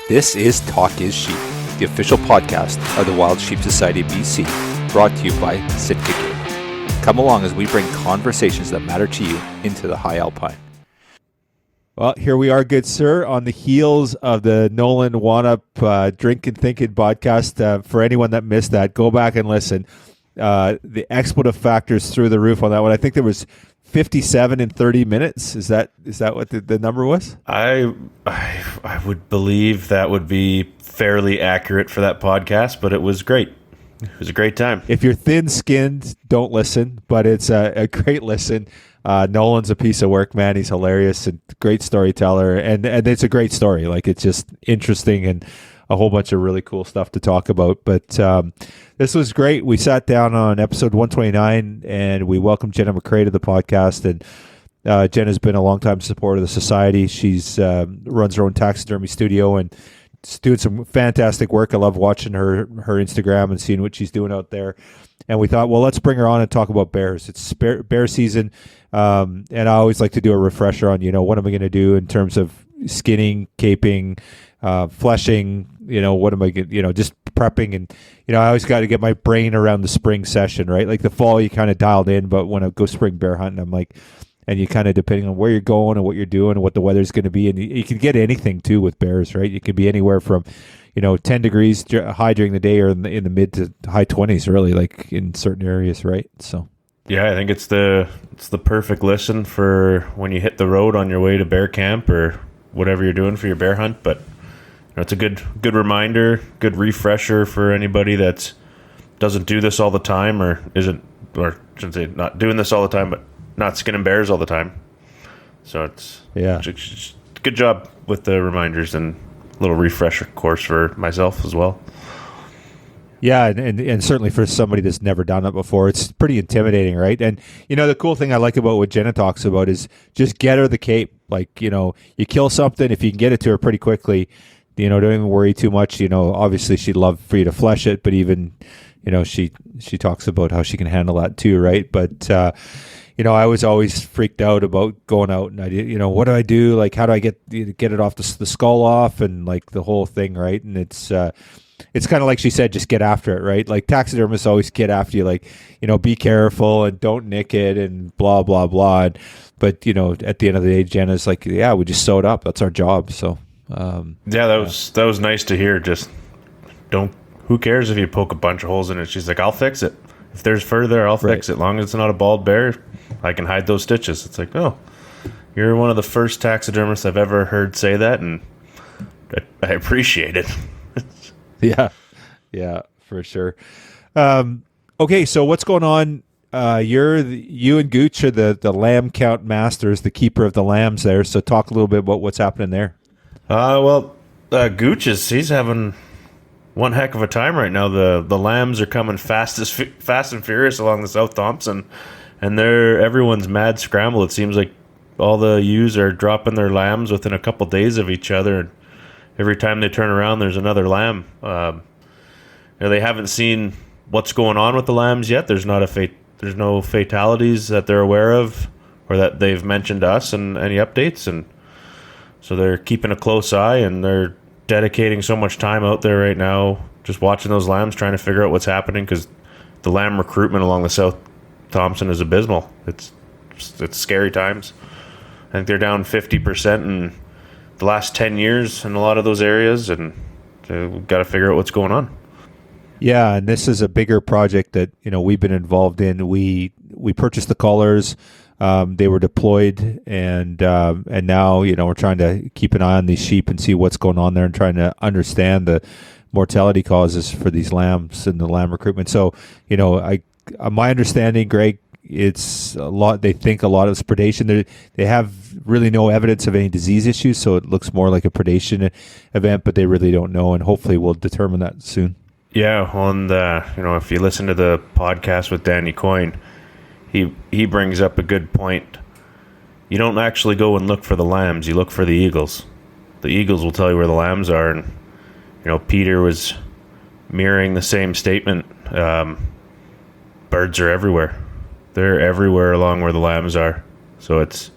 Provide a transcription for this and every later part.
This is Talk is Sheep, the official podcast of the Wild Sheep Society of BC, brought to you by Sitka Game. Come along as we bring conversations that matter to you into the high alpine. Well, here we are, good sir, on the heels of the Nolan One-Up Drink and Thinking podcast. For anyone that missed that, go back and listen. The expletive factors through the roof on that one. I think there was 57 in 30 minutes. Is that what the number was? I would believe that would be fairly accurate for that podcast, but it was great. It was a great time. If you're thin-skinned, don't listen, but it's a great listen. Nolan's a piece of work, man. He's hilarious and great storyteller, and it's a great story. Like, it's just interesting and a whole bunch of really cool stuff to talk about. But this was great. We sat down on episode 129, and we welcomed Jenna McRae to the podcast. And Jenna's been a longtime supporter of the society. She's runs her own taxidermy studio and is doing some fantastic work. I love watching her Instagram and seeing what she's doing out there. And we thought, well, let's bring her on and talk about bears. It's bear season, and I always like to do a refresher on, what am I going to do in terms of skinning, caping, fleshing, what am I going just prepping. And, I always got to get my brain around the spring session, right? Like the fall, you kind of dialed in, but when I go spring bear hunting, I'm like, and you kind of, depending on where you're going and what you're doing and what the weather's going to be, and you can get anything too with bears, right? You can be anywhere from 10 degrees high during the day or in the mid to high 20s, really, like in certain areas, right? So, yeah, I think it's the perfect listen for when you hit the road on your way to bear camp or whatever you're doing for your bear hunt. But it's a good reminder, good refresher for anybody that doesn't do this all the time or shouldn't say not doing this all the time, but not skinning bears all the time. So it's good job with the reminders and little refresher course for myself as well. Yeah, and certainly for somebody that's never done it before, it's pretty intimidating, right? And, the cool thing I like about what Jenna talks about is just get her the cape. Like, you kill something, if you can get it to her pretty quickly, don't even worry too much. Obviously she'd love for you to flesh it, but even, she talks about how she can handle that too, right? But, I was always freaked out about going out and I did, what do I do? Like, how do I get it off the skull off and like the whole thing, right? And it's kind of like she said, just get after it, right? Like taxidermists always get after you, like, be careful and don't nick it and blah, blah, blah. But, at the end of the day, Jenna's like, yeah, we just sew it up. That's our job. So, that was nice to hear. Just who cares if you poke a bunch of holes in it? She's like, I'll fix it. If there's fur there, I'll fix it. As long as it's not a bald bear, I can hide those stitches. It's like, oh, you're one of the first taxidermists I've ever heard say that, and I appreciate it. Yeah, for sure. Okay, so what's going on? You and Gooch are the lamb count masters, the keeper of the lambs there. So talk a little bit about what's happening there. Gooch he's having one heck of a time right now. The lambs are coming fast and furious along the South Thompson, and everyone's mad scramble. It seems like all the ewes are dropping their lambs within a couple days of each other, and every time they turn around, there's another lamb. They haven't seen what's going on with the lambs yet. There's no fatalities that they're aware of or that they've mentioned to us and any updates, and so they're keeping a close eye, and they're dedicating so much time out there right now just watching those lambs, trying to figure out what's happening, because the lamb recruitment along the South Thompson is abysmal. It's scary times. I think they're down 50% in the last 10 years in a lot of those areas, and we've got to figure out what's going on. Yeah, and this is a bigger project that we've been involved in. We purchased the collars. They were deployed, and now we're trying to keep an eye on these sheep and see what's going on there, and trying to understand the mortality causes for these lambs and the lamb recruitment. So my understanding, Greg, it's a lot. They think a lot of it's predation. They have really no evidence of any disease issues, so it looks more like a predation event, but they really don't know, and hopefully we'll determine that soon. Yeah, and if you listen to the podcast with Danny Coyne, he brings up a good point. You don't actually go and look for the lambs; you look for the eagles. The eagles will tell you where the lambs are, and Peter was mirroring the same statement. Birds are everywhere. They're everywhere along where the lambs are. So it's,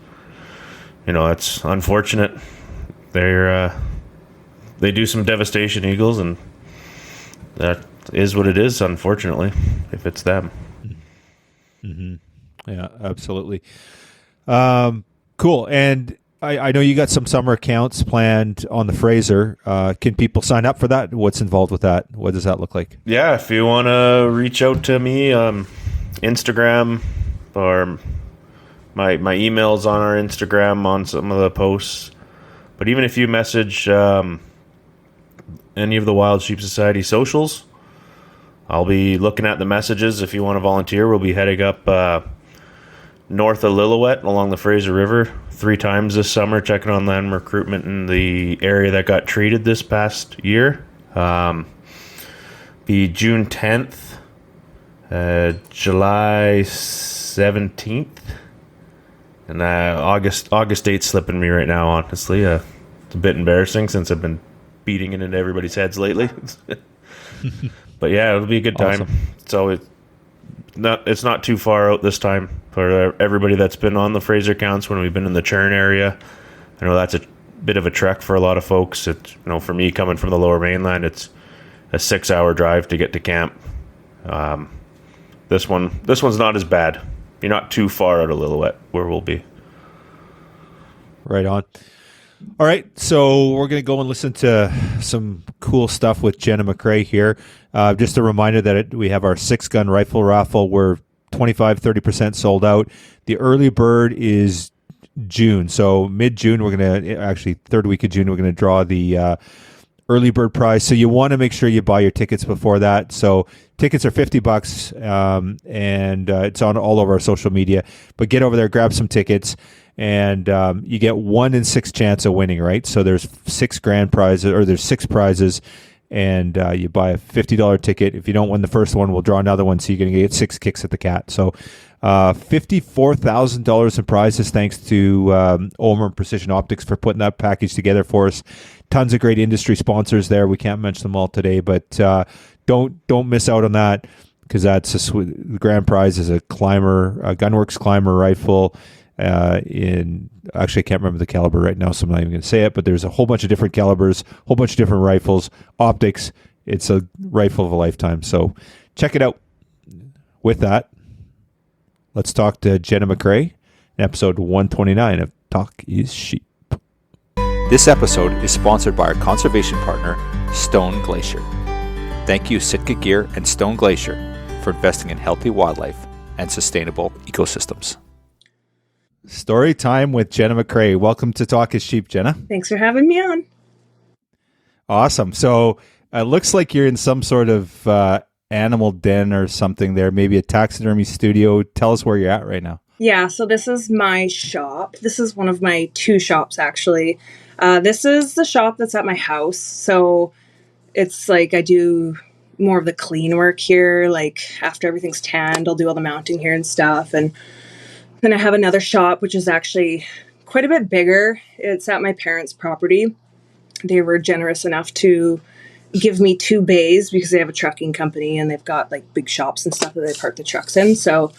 it's unfortunate. they do some devastation eagles, and that is what it is, unfortunately, if it's them. Mm-hmm. Yeah, absolutely. Cool. And I know you got some summer accounts planned on the Fraser. Can people sign up for that? What's involved with that? What does that look like? Yeah, if you want to reach out to me, Instagram, or my email's on our Instagram on some of the posts. But even if you message any of the Wild Sheep Society socials, I'll be looking at the messages. If you want to volunteer, we'll be heading up north of Lillooet along the Fraser River 3 times this summer, checking on land recruitment in the area that got treated this past year. Be June 10th, July 17th, and August date's slipping me right now, honestly. It's a bit embarrassing since I've been beating it into everybody's heads lately. But yeah, it'll be a good time. Awesome. So it's not too far out this time for everybody that's been on the Fraser counts when we've been in the Churn area. I know that's a bit of a trek for a lot of folks. It's, for me coming from the Lower Mainland, it's a 6-hour drive to get to camp. This one's not as bad. You're not too far out of Lillooet where we'll be. Right on. All right, so we're going to go and listen to some cool stuff with Jenna McRae here. Just a reminder that we have our 6-gun rifle raffle. We're 25-30% sold out. The early bird is June, so mid-June, we're going to, actually third week of June, we're going to draw the early bird prize. So you want to make sure you buy your tickets before that. So tickets are $50, and it's on all over our social media. But get over there, grab some tickets. And you get 1 in 6 chance of winning, right? So there's 6 grand prizes, or there's 6 prizes, and you buy a $50 ticket. If you don't win the first one, we'll draw another one, so you're going to get 6 kicks at the cat. So $54,000 in prizes, thanks to Omer and Precision Optics for putting that package together for us. Tons of great industry sponsors there. We can't mention them all today, but don't miss out on that, because that's the grand prize is a Gunworks Climber rifle. Actually, I can't remember the caliber right now, so I'm not even going to say it, but there's a whole bunch of different calibers, whole bunch of different rifles, optics. It's a rifle of a lifetime. So check it out. With that, let's talk to Jenna McRae in episode 129 of Talk is Sheep. This episode is sponsored by our conservation partner, Stone Glacier. Thank you, Sitka Gear and Stone Glacier, for investing in healthy wildlife and sustainable ecosystems. Story time with Jenna McRae. Welcome to Talk is Sheep, Jenna. Thanks for having me on. Awesome. So it looks like you're in some sort of animal den or something there, maybe a taxidermy studio. Tell us where you're at right now. Yeah, so this is my shop. This is one of my 2 shops, actually. This is the shop that's at my house. So it's like I do more of the clean work here. Like after everything's tanned, I'll do all the mounting here and stuff. And then I have another shop, which is actually quite a bit bigger. It's at my parents' property. They were generous enough to give me 2 bays because they have a trucking company and they've got like big shops and stuff that they park the trucks in. So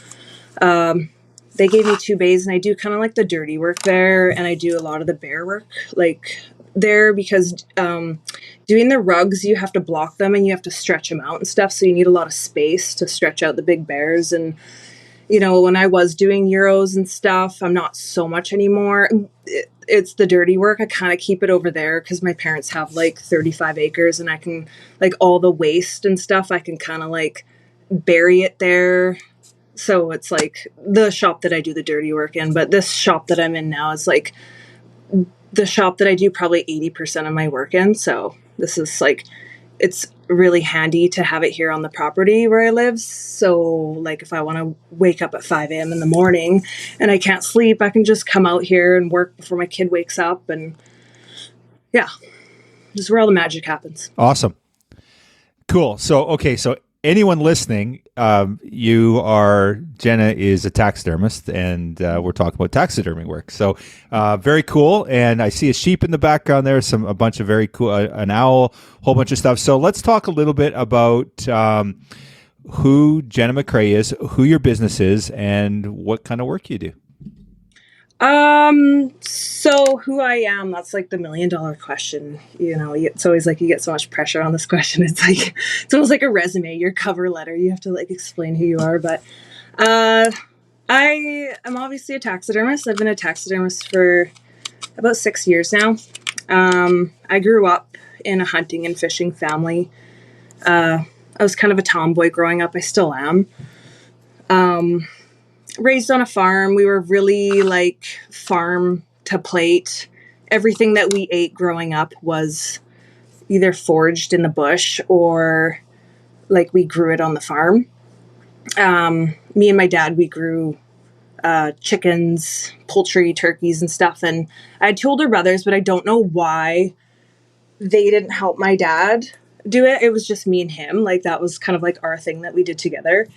they gave me 2 bays, and I do kind of like the dirty work there, and I do a lot of the bear work like there, because doing the rugs, you have to block them and you have to stretch them out and stuff. So you need a lot of space to stretch out the big bears. And when I was doing Euros and stuff, I'm not so much anymore. It's the dirty work. I kind of keep it over there because my parents have like 35 acres, and I can, like, all the waste and stuff, I can kind of like bury it there. So it's like the shop that I do the dirty work in. But this shop that I'm in now is like the shop that I do probably 80% of my work in. So this is like, it's really handy to have it here on the property where I live. So like if I want to wake up at 5 a.m. in the morning and I can't sleep, I can just come out here and work before my kid wakes up. And yeah, this is where all the magic happens. Awesome. Cool. So anyone listening, Jenna is a taxidermist, and we're talking about taxidermy work. So very cool. And I see a sheep in the background there, a bunch of very cool, an owl, whole bunch of stuff. So let's talk a little bit about who Jenna McRae is, who your business is, and what kind of work you do. So who I am, that's like the $1,000,000 question. It's always like you get so much pressure on this question. It's like, it's almost like a resume, your cover letter. You have to like explain who you are. But I am obviously a taxidermist. I've been a taxidermist for about 6 years now. I grew up in a hunting and fishing family. I was kind of a tomboy growing up. I still am. Raised on a farm. We were really like farm to plate. Everything that we ate growing up was either foraged in the bush or like we grew it on the farm. Me and my dad, we grew chickens, poultry, turkeys and stuff. And I had two older brothers, but I don't know why they didn't help my dad do it. It was just me and him. Like that was kind of like our thing that we did together.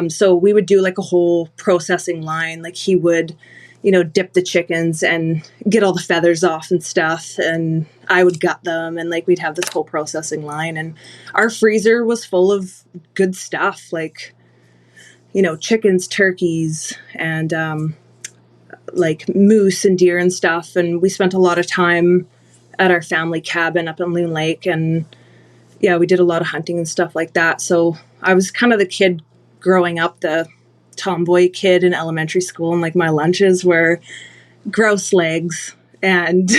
So we would do like a whole processing line. Like he would, dip the chickens and get all the feathers off and stuff. And I would gut them and like we'd have this whole processing line. And our freezer was full of good stuff like, chickens, turkeys, and like moose and deer and stuff. And we spent a lot of time at our family cabin up in Loon Lake. And yeah, we did a lot of hunting and stuff like that. So I was kind of the kid growing up, the tomboy kid in elementary school, and like my lunches were grouse legs and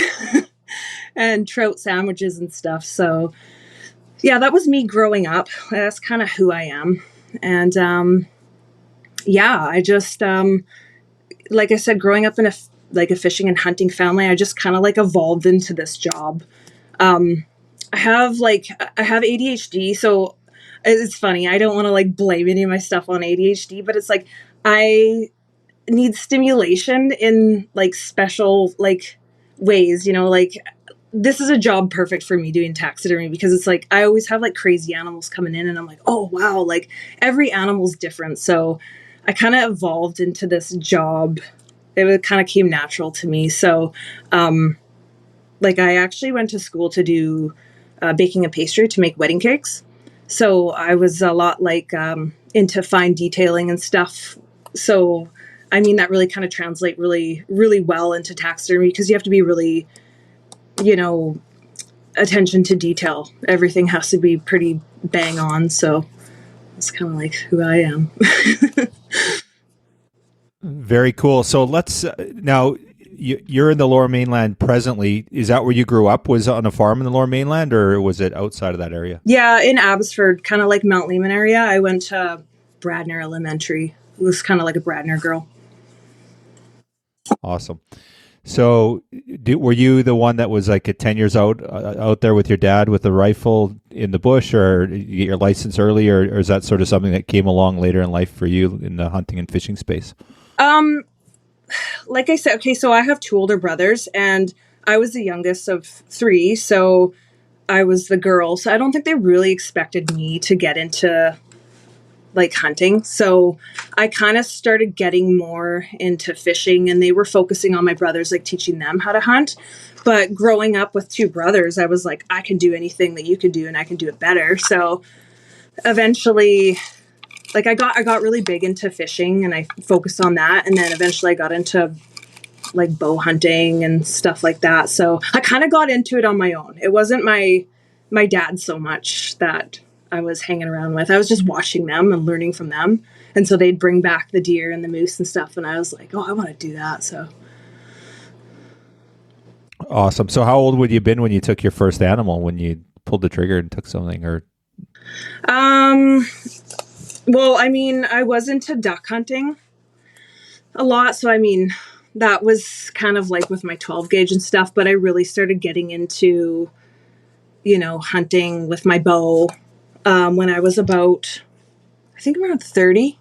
and trout sandwiches and stuff. So yeah, that was me growing up. That's kind of who I am. And yeah, I just like I said, growing up in a fishing and hunting family, I just kind of like evolved into this job. I have ADHD, so it's funny. I don't want to like blame any of my stuff on ADHD, but it's like I need stimulation in like special like ways, like this is a job perfect for me doing taxidermy because it's like I always have like crazy animals coming in and I'm like, oh wow, like every animal's different. So I kind of evolved into this job. It kind of came natural to me. So like I actually went to school to do baking and pastry to make wedding cakes. So I was a lot like into fine detailing and stuff. So, I mean, that really kind of translate really, really well into taxidermy because you have to be really, attention to detail. Everything has to be pretty bang on. So it's kind of like who I am. Very cool. So let's now you're in the Lower Mainland presently. Is that where you grew up? Was it on a farm in the Lower Mainland or was it outside of that area? Yeah, in Abbotsford, kind of like Mount Lehman area. I went to Bradner Elementary. It was kind of like a Bradner girl. Awesome. So were you the one that was like at 10 years out there with your dad with a rifle in the bush, or you get your license early, or is that sort of something that came along later in life for you in the hunting and fishing space? Like I said, okay, so I have two older brothers and I was the youngest of three. So I was the girl. So I don't think they really expected me to get into like hunting. So I kind of started getting more into fishing and they were focusing on my brothers, like teaching them how to hunt. But growing up with two brothers, I was like, I can do anything that you can do and I can do it better. So eventually like I got really big into fishing and I focused on that. And then eventually I got into like bow hunting and stuff like that. So I kind of got into it on my own. It wasn't my dad so much that I was hanging around with. I was just watching them and learning from them. And so they'd bring back the deer and the moose and stuff. And I was like, oh, I want to do that. So. Awesome. So how old would you have been when you took your first animal, when you pulled the trigger and took something? Or well, I mean, I was into duck hunting a lot. So, I mean, that was kind of like with my 12 gauge and stuff, but I really started getting into, hunting with my bow when I was about, I think around 30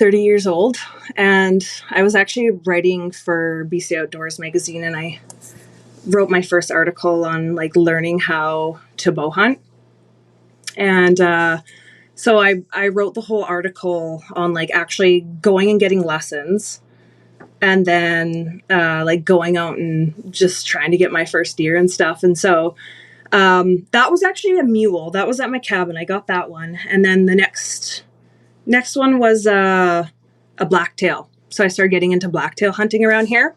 years old. And I was actually writing for BC Outdoors magazine and I wrote my first article on like learning how to bow hunt. And, so I wrote the whole article on like actually going and getting lessons and then like going out and just trying to get my first deer and stuff. And so that was actually a mule. That was at my cabin. I got that one. And then the next one was a blacktail. So I started getting into blacktail hunting around here.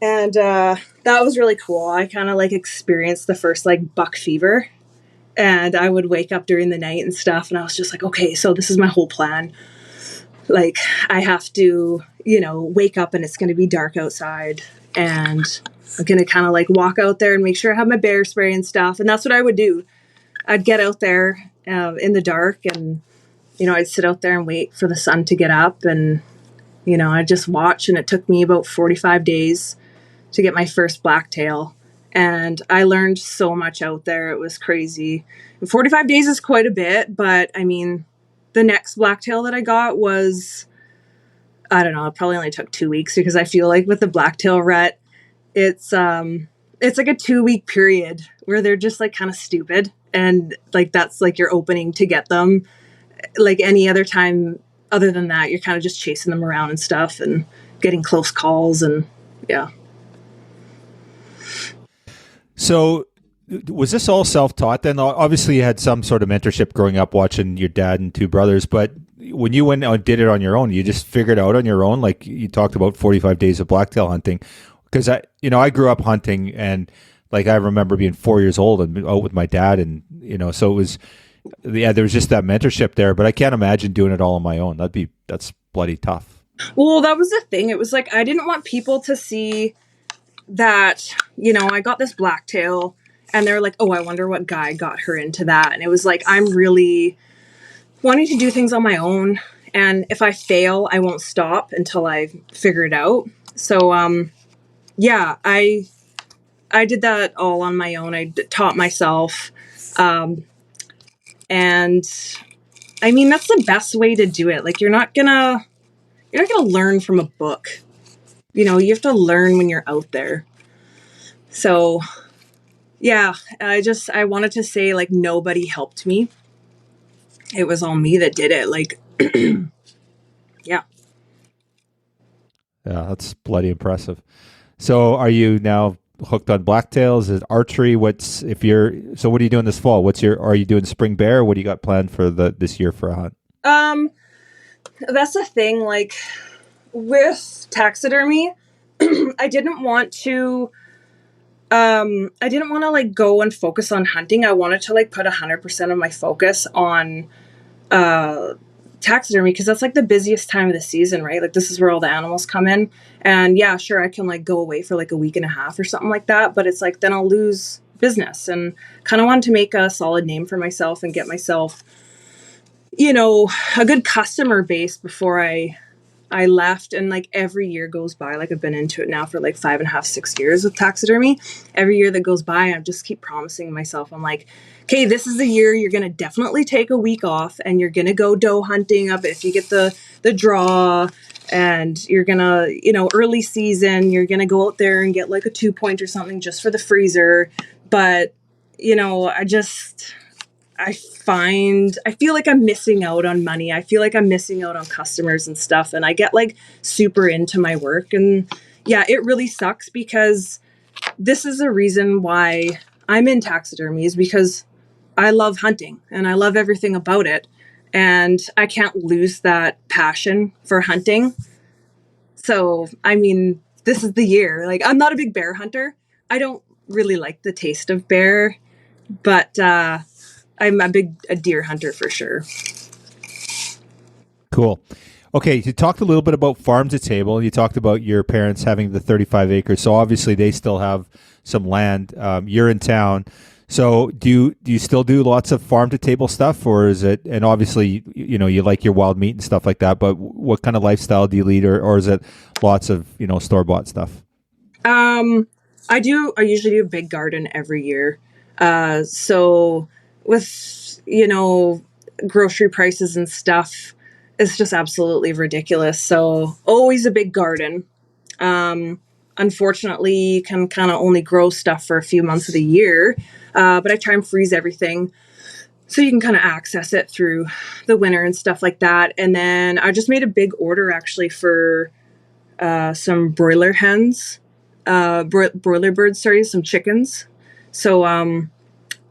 And that was really cool. I kind of like experienced the first like buck fever. And I would wake up during the night and stuff. And I was just like, okay, so this is my whole plan. Like, I have to, wake up and it's going to be dark outside. And I'm going to kind of like walk out there and make sure I have my bear spray and stuff. And that's what I would do. I'd get out there in the dark and, I'd sit out there and wait for the sun to get up. And, I'd just watch. And it took me about 45 days to get my first blacktail. And I learned so much out there. It was crazy. And 45 days is quite a bit, but I mean, the next blacktail that I got was, I don't know, it probably only took 2 weeks, because I feel like with the blacktail rut, it's like a 2-week period where they're just like kind of stupid. And like, that's like your opening to get them. Like any other time other than that, you're kind of just chasing them around and stuff and getting close calls. And yeah. So was this all self-taught then? Obviously you had some sort of mentorship growing up watching your dad and two brothers, but when you went and did it on your own, you just figured it out on your own? Like you talked about 45 days of blacktail hunting. Because I grew up hunting, and like I remember being 4 years old and out with my dad, and so it was, there was just that mentorship there, but I can't imagine doing it all on my own. That's bloody tough. Well, that was the thing. It was like, I didn't want people to see that, I got this blacktail and they're like, oh, I wonder what guy got her into that. And it was like, I'm really wanting to do things on my own. And if I fail, I won't stop until I figure it out. So, yeah, I did that all on my own. I taught myself. And I mean, that's the best way to do it. Like, you're not gonna learn from a book. You have to learn when you're out there. So yeah, I wanted to say, like, nobody helped me. It was all me that did it. Like, yeah. Yeah, that's bloody impressive. So are you now hooked on blacktails? Is it archery? So what are you doing this fall? Are you doing spring bear? What do you got planned for this year for a hunt? That's the thing, like with taxidermy, I didn't want to like go and focus on hunting. I wanted to like put 100% of my focus on taxidermy, because that's like the busiest time of the season, right? Like, this is where all the animals come in. And yeah, sure, I can like go away for like a week and a half or something like that, but it's like, then I'll lose business. And kind of wanted to make a solid name for myself and get myself, a good customer base before I left. And like every year goes by, like I've been into it now for like 5.5, 6 years with taxidermy. Every year that goes by, I just keep promising myself, I'm like, okay, this is the year you're going to definitely take a week off and you're going to go doe hunting up if you get the draw, and you're going to, early season, you're going to go out there and get like a 2-point or something just for the freezer. But, I feel like I'm missing out on money. I feel like I'm missing out on customers and stuff. And I get like super into my work. And yeah, it really sucks, because this is a reason why I'm in taxidermy, is because I love hunting and I love everything about it. And I can't lose that passion for hunting. So, I mean, this is the year. Like, I'm not a big bear hunter. I don't really like the taste of bear, but, I'm a deer hunter for sure. Cool. Okay, you talked a little bit about farm to table. You talked about your parents having the 35 acres. So obviously they still have some land. You're in town. So do you still do lots of farm to table stuff, or is it, and obviously, you like your wild meat and stuff like that, but what kind of lifestyle do you lead, or is it lots of, store-bought stuff? I usually do a big garden every year. So with, grocery prices and stuff, it's just absolutely ridiculous. So always a big garden. Unfortunately, you can kind of only grow stuff for a few months of the year. But I try and freeze everything so you can kind of access it through the winter and stuff like that. And then I just made a big order actually for some broiler hens, broiler birds, some chickens. So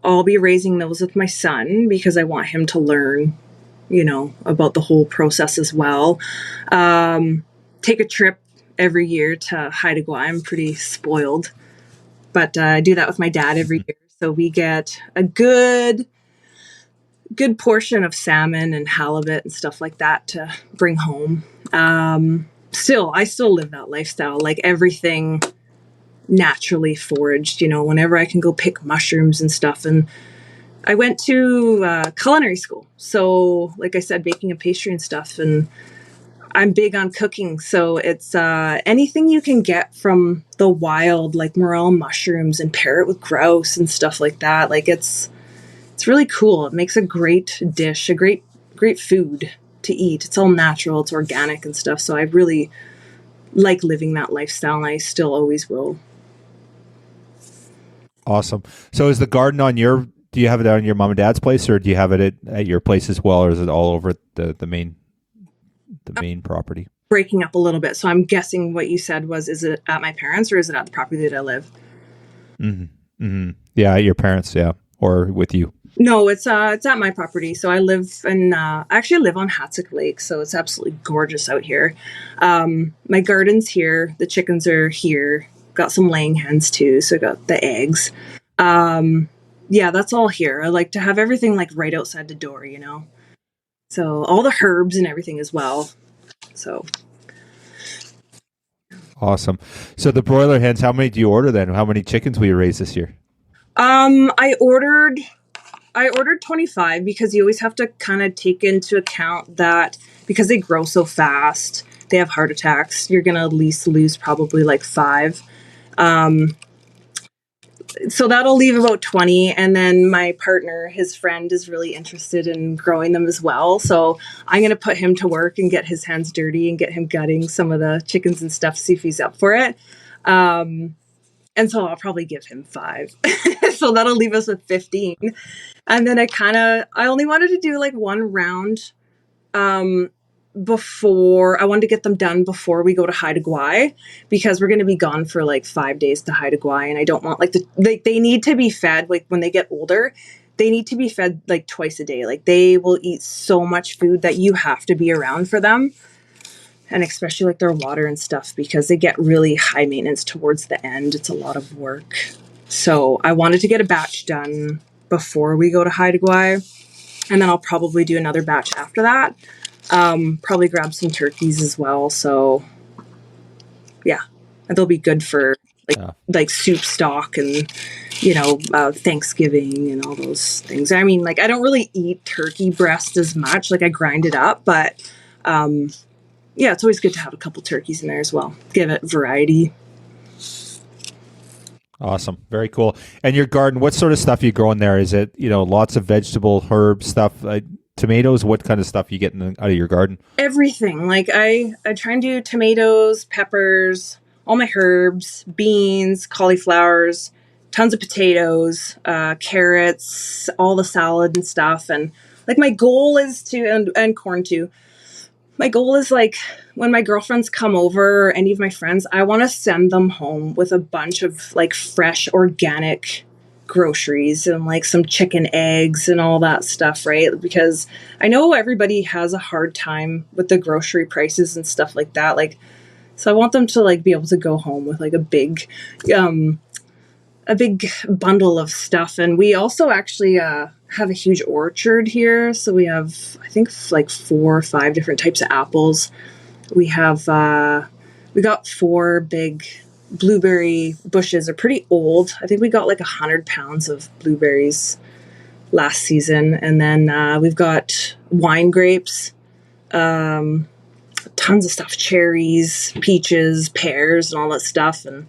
I'll be raising those with my son, because I want him to learn, about the whole process as well. Take a trip every year to Haida Gwaii. I'm pretty spoiled, but I do that with my dad every year. So we get a good portion of salmon and halibut and stuff like that to bring home. I still live that lifestyle, like everything naturally foraged, whenever I can go pick mushrooms and stuff. And I went to culinary school. So like I said, baking and pastry and stuff. And I'm big on cooking. So it's anything you can get from the wild, like morel mushrooms and pair it with grouse and stuff like that. Like it's really cool. It makes a great dish, a great food to eat. It's all natural, it's organic and stuff. So I really like living that lifestyle, and I still always will. Awesome. So is the garden do you have it on your mom and dad's place, or do you have it at your place as well, or is it all over the main property? Breaking up a little bit. So I'm guessing what you said was, is it at my parents or is it at the property that I live? Mm-hmm. Mm-hmm. Yeah, at your parents, yeah. Or with you? No, it's at my property. So I actually live on Hatzick Lake, so it's absolutely gorgeous out here. My garden's here. The chickens are here. Got some laying hens too, so I got the eggs. Yeah, that's all here. I like to have everything like right outside the door, So all the herbs and everything as well. So awesome. So the broiler hens, how many do you order then? How many chickens will you raise this year? I ordered 25 because you always have to kind of take into account that because they grow so fast, they have heart attacks. You're going to at least lose probably like 5. So that'll leave about 20. And then my partner, his friend, is really interested in growing them as well. So I'm going to put him to work and get his hands dirty and get him gutting some of the chickens and stuff, see if he's up for it. And so I'll probably give him 5. So that'll leave us with 15. And then I only wanted to do like one round before I wanted to get them done before we go to Haida Gwaii, because we're going to be gone for like 5 days to Haida Gwaii, and I don't want they need to be fed like when they get older. They need to be fed like twice a day. Like they will eat so much food that you have to be around for them, and especially like their water and stuff, because they get really high maintenance towards the end. It's a lot of work. So I wanted to get a batch done before we go to Haida Gwaii, and then I'll probably do another batch after that. Probably grab some turkeys as well. So yeah, and they'll be good for like soup stock and, Thanksgiving and all those things. I mean, like I don't really eat turkey breast as much. Like I grind it up, but, yeah, it's always good to have a couple turkeys in there as well. Give it variety. Awesome. Very cool. And your garden, what sort of stuff you grow in there? Is it, lots of vegetable, herb stuff, tomatoes? What kind of stuff you get out of your garden? Everything. Like I try and do tomatoes, peppers, all my herbs, beans, cauliflowers, tons of potatoes, carrots, all the salad and stuff. And like my goal is and corn too. My goal is like when my girlfriends come over or any of my friends, I want to send them home with a bunch of like fresh organic groceries and like some chicken eggs and all that stuff, right? Because I know everybody has a hard time with the grocery prices and stuff like that. Like, so I want them to like be able to go home with like a big bundle of stuff. And we also actually have a huge orchard here. So we have, I think, like 4 or 5 different types of apples. We have, we got 4 big blueberry bushes. They're pretty old. I think we got like 100 pounds of blueberries last season. And then we've got wine grapes, tons of stuff, cherries, peaches, pears, and all that stuff. And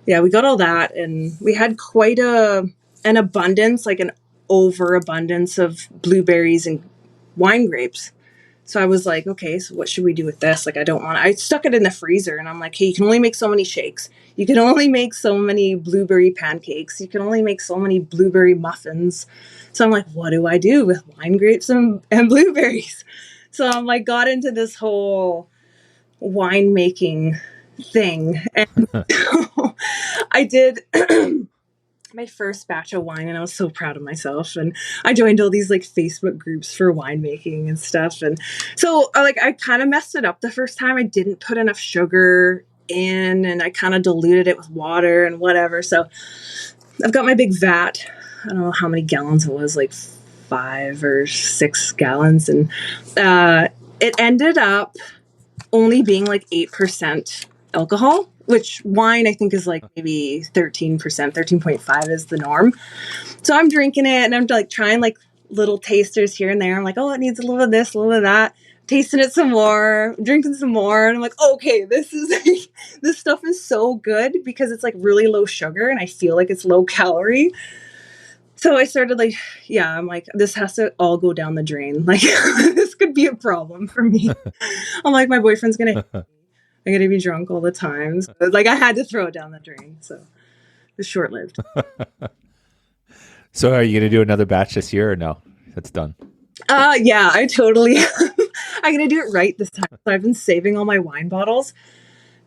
yeah, we got all that, and we had quite an abundance, like an overabundance of blueberries and wine grapes. So I was like, okay, so what should we do with this? Like, I stuck it in the freezer, and I'm like, hey, you can only make so many shakes. You can only make so many blueberry pancakes. You can only make so many blueberry muffins. So I'm like, what do I do with wine grapes and blueberries? So I'm like, got into this whole winemaking thing. And I did my first batch of wine, and I was so proud of myself. And I joined all these like Facebook groups for winemaking and stuff. And so like I kind of messed it up the first time. I didn't put enough sugar in, and I kind of diluted it with water and whatever. So I've got my big vat. I don't know how many gallons it was, like 5 or 6 gallons. And it ended up only being like 8% alcohol, which wine I think is like maybe 13%, 13.5 is the norm. So I'm drinking it and I'm like trying like little tasters here and there. I'm like, oh, it needs a little of this, a little of that. Tasting it some more, drinking some more. And I'm like, okay, this stuff is so good because it's like really low sugar and I feel like it's low calorie. So I started like, yeah, I'm like, this has to all go down the drain. Like this could be a problem for me. I'm like, my boyfriend's I'm going to be drunk all the time. So, like I had to throw it down the drain. So it was short-lived. So are you going to do another batch this year or no? That's done. Yeah, I totally, I'm going to do it right this time. So I've been saving all my wine bottles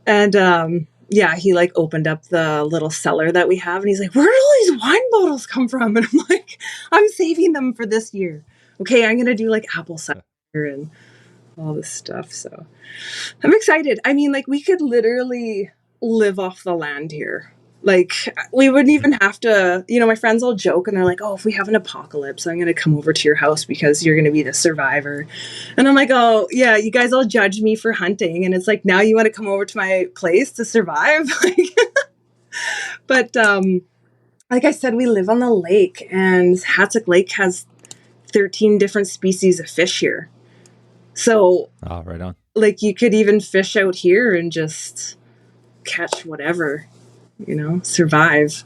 and, yeah, he like opened up the little cellar that we have and he's like, where did all these wine bottles come from? And I'm like, I'm saving them for this year. Okay, I'm going to do like apple cider and all this stuff. So I'm excited. I mean, like we could literally live off the land here. Like we wouldn't even have to, my friends all joke and they're like, oh, if we have an apocalypse, I'm going to come over to your house because you're going to be the survivor. And I'm like, oh yeah, you guys all judge me for hunting. And it's like, now you want to come over to my place to survive. But, like I said, we live on the lake and Hatzick Lake has 13 different species of fish here. So, oh, right on. Like you could even fish out here and just catch whatever. Survive.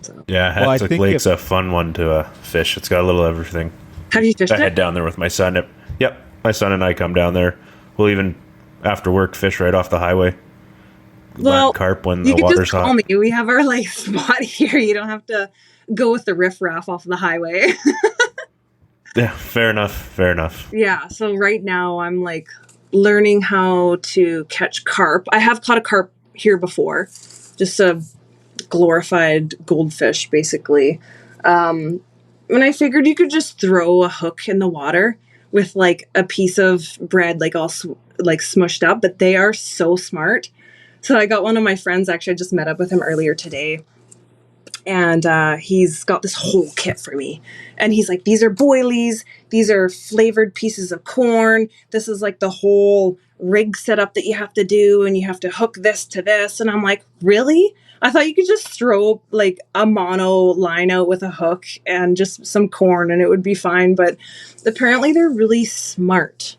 So. Yeah, Well, I Hatzick think Lake's a fun one to fish. It's got a little everything. Have you fished I head it? down there with my son. Yep, my son and I come down there. We'll even, after work, fish right off the highway. Well, Land carp when you the can water's just call hot. me. We have our like spot here. You don't have to go with the riffraff off the highway. Yeah, fair enough. Yeah, so right now I'm like learning how to catch carp. I have caught a carp here before, just a glorified goldfish, basically. And I figured you could just throw a hook in the water with like a piece of bread, like all like smushed up. But they are so smart. So I got one of my friends. Actually, I just met up with him earlier today. And he's got this whole kit for me. And he's like, these are boilies. These are flavored pieces of corn. This is like the whole rig setup that you have to do. And you have to hook this to this. And I'm like, really? I thought you could just throw like a mono line out with a hook and just some corn and it would be fine. But apparently they're really smart.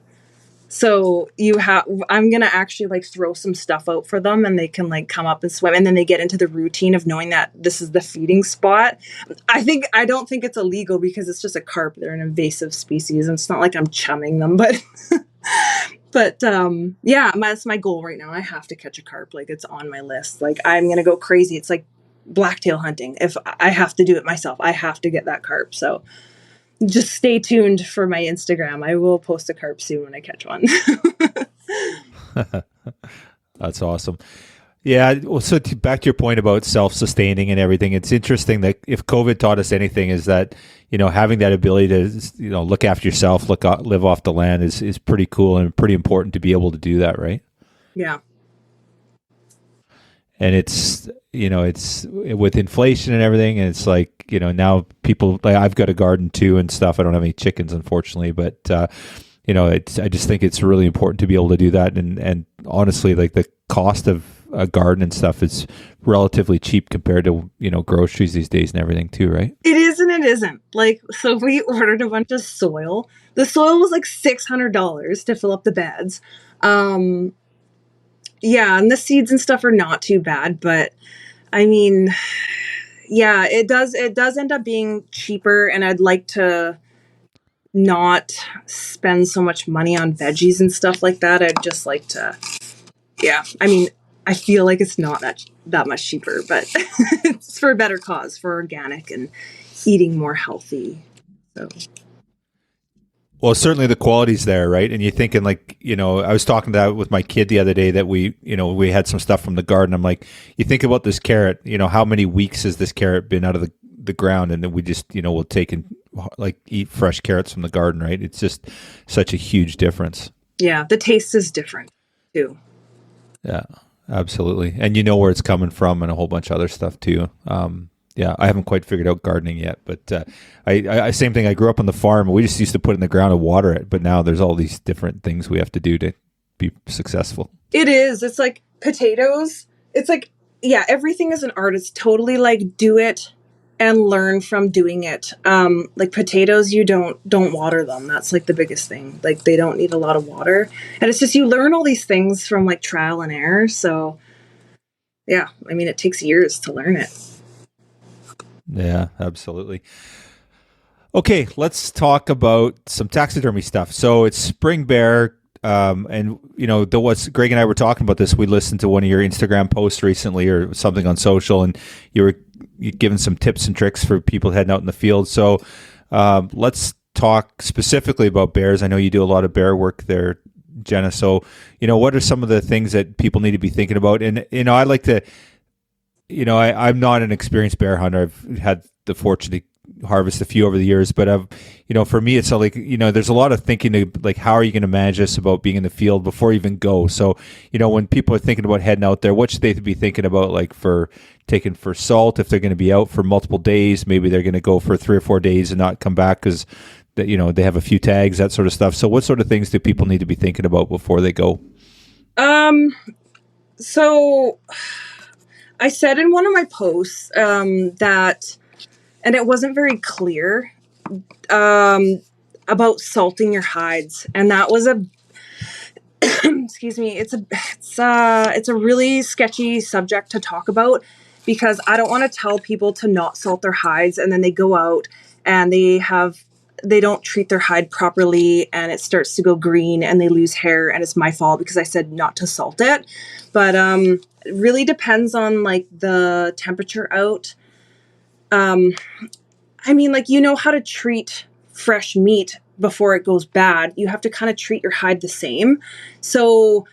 So I'm going to actually like throw some stuff out for them and they can like come up and swim. And then they get into the routine of knowing that this is the feeding spot. I don't think it's illegal because it's just a carp. They're an invasive species and it's not like I'm chumming them, but, yeah, that's my goal right now. I have to catch a carp. Like it's on my list. Like I'm going to go crazy. It's like blacktail hunting. If I have to do it myself, I have to get that carp. So just stay tuned for my Instagram. I will post a carp soon when I catch one. That's awesome. Yeah. Well, so back to your point about self-sustaining and everything, it's interesting that if COVID taught us anything is that, having that ability to, look after yourself, live off the land is pretty cool and pretty important to be able to do that. Right. Yeah. And it's with inflation and everything. And it's like, now people, like I've got a garden too and stuff. I don't have any chickens, unfortunately, but, I just think it's really important to be able to do that. And honestly, like the cost of a garden and stuff is relatively cheap compared to, groceries these days and everything too, right? It is and it isn't. Like, so we ordered a bunch of soil. The soil was like $600 to fill up the beds. Yeah, and the seeds and stuff are not too bad, but I mean, yeah, it does end up being cheaper, and I'd like to not spend so much money on veggies and stuff like that. I'd just like to, yeah, I mean, I feel like it's not that much cheaper, but it's for a better cause, for organic and eating more healthy. So Well, certainly the quality's there, right? And you're thinking like, I was talking to that with my kid the other day that we had some stuff from the garden. I'm like, you think about this carrot, how many weeks has this carrot been out of the ground? And then we just, we'll take and like eat fresh carrots from the garden, right? It's just such a huge difference. Yeah. The taste is different too. Yeah, absolutely. And where it's coming from and a whole bunch of other stuff too. Yeah, I haven't quite figured out gardening yet, but I same thing. I grew up on the farm. We just used to put it in the ground and water it, but now there's all these different things we have to do to be successful. It is. It's like potatoes. It's like, yeah, everything is an art. It's totally like do it and learn from doing it. Like potatoes, you don't water them. That's like the biggest thing. Like they don't need a lot of water, and it's just you learn all these things from like trial and error. So, yeah, I mean, it takes years to learn it. Yeah, absolutely. Okay, let's talk about some taxidermy stuff. So it's spring bear, and Greg and I were talking about this. We listened to one of your Instagram posts recently, or something on social, and you're giving some tips and tricks for people heading out in the field. So let's talk specifically about bears. I know you do a lot of bear work there, Jenna. So what are some of the things that people need to be thinking about? And I like to. I'm not an experienced bear hunter. I've had the fortune to harvest a few over the years, but for me, it's like, there's a lot of thinking to like, how are you going to manage this about being in the field before you even go? So, when people are thinking about heading out there, what should they be thinking about, like for taking for salt, if they're going to be out for multiple days, maybe they're going to go for 3 or 4 days and not come back because they have a few tags, that sort of stuff. So what sort of things do people need to be thinking about before they go? So I said in one of my posts that, and it wasn't very clear, about salting your hides, and that was excuse me, it's a really sketchy subject to talk about, because I don't want to tell people to not salt their hides and then they go out and they don't treat their hide properly and it starts to go green and they lose hair, and it's my fault because I said not to salt it. But it really depends on like the temperature out. I mean, like, how to treat fresh meat before it goes bad. You have to kind of treat your hide the same. So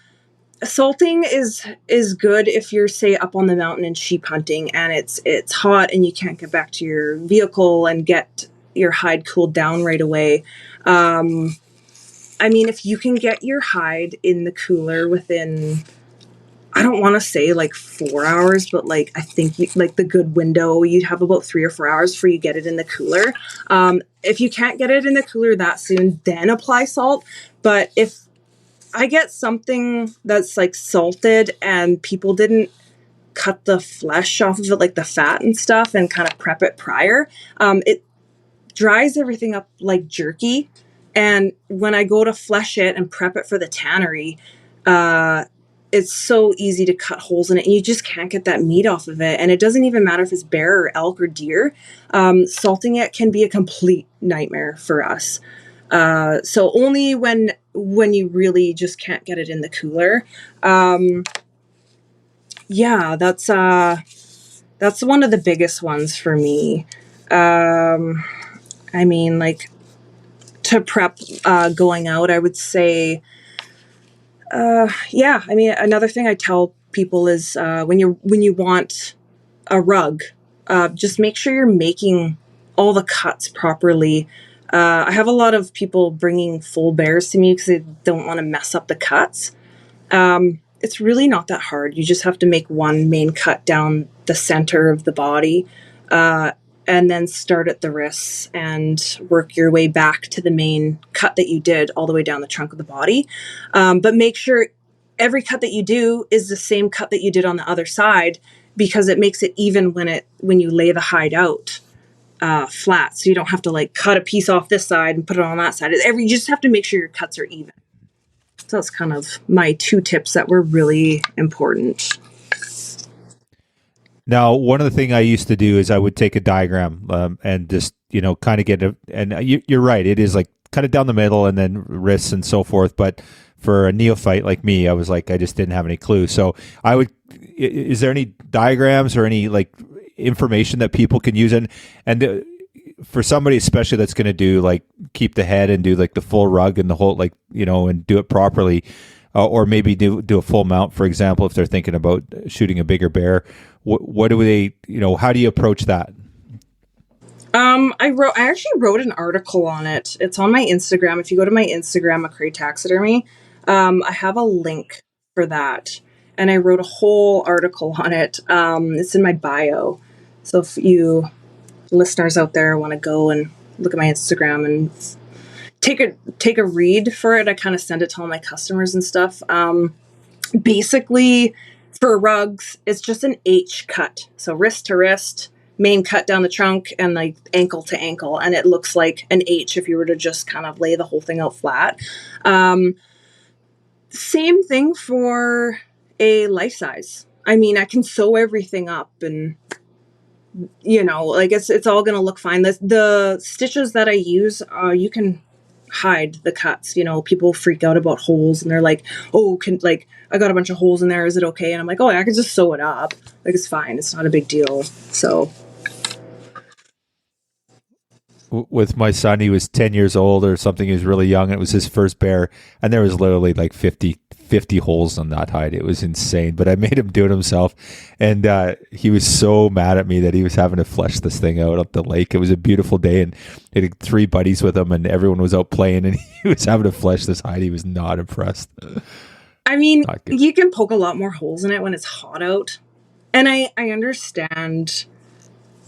salting is good if you're, say, up on the mountain and sheep hunting and it's hot and you can't get back to your vehicle and get your hide cooled down right away. I mean, if you can get your hide in the cooler within, I don't want to say like 4 hours, but like I think like the good window, you'd have about 3 or 4 hours before you get it in the cooler. If you can't get it in the cooler that soon, then apply salt. But if I get something that's like salted and people didn't cut the flesh off of it, like the fat and stuff, and kind of prep it prior, it dries everything up like jerky. And when I go to flesh it and prep it for the tannery, it's so easy to cut holes in it and you just can't get that meat off of it. And it doesn't even matter if it's bear or elk or deer. Salting it can be a complete nightmare for us. So only when you really just can't get it in the cooler. Yeah, that's one of the biggest ones for me. I mean, like, to prep going out, I would say, yeah, I mean, another thing I tell people is when you want a rug, just make sure you're making all the cuts properly. I have a lot of people bringing full bears to me because they don't want to mess up the cuts. It's really not that hard. You just have to make one main cut down the center of the body, and then start at the wrists and work your way back to the main cut that you did all the way down the trunk of the body. But make sure every cut that you do is the same cut that you did on the other side, because it makes it even when you lay the hide out flat. So you don't have to like cut a piece off this side and put it on that side. You just have to make sure your cuts are even. So that's kind of my 2 tips that were really important. Now, one of the things I used to do is I would take a diagram and just, kind of get it. And you're right. It is like cut it down the middle and then wrists and so forth. But for a neophyte like me, I was like, I just didn't have any clue. So is there any diagrams or any like information that people can use? And for somebody especially that's going to do like keep the head and do like the full rug and the whole, like, you know, and do it properly, or maybe do a full mount, for example, if they're thinking about shooting a bigger bear, what do they, you know, how do you approach that? I actually wrote an article on it. It's on my Instagram. If you go to my Instagram, McRae Taxidermy, I have a link for that. And I wrote a whole article on it. It's in my bio. So if you listeners out there want to go and look at my Instagram and take a read for it, I kind of send it to all my customers and stuff. Basically, for rugs, it's just an H cut. So wrist to wrist, main cut down the trunk, and like ankle to ankle. And it looks like an H if you were to just kind of lay the whole thing out flat. Same thing for a life size. I mean, I can sew everything up and, you know, like it's all going to look fine. The stitches that I use, you can hide the cuts. You know, people freak out about holes and they're like, oh, I got a bunch of holes in there. Is it okay? And I'm like, oh, I can just sew it up. Like, it's fine. It's not a big deal. So. With my son, he was 10 years old or something. He was really young. It was his first bear. And there was literally like 50 holes on that hide. It was insane, but I made him do it himself. And he was so mad at me that he was having to flush this thing out up the lake. It was a beautiful day, and he had 3 buddies with him, and everyone was out playing, and he was having to flush this hide. He was not impressed. I mean, you can poke a lot more holes in it when it's hot out. And I understand,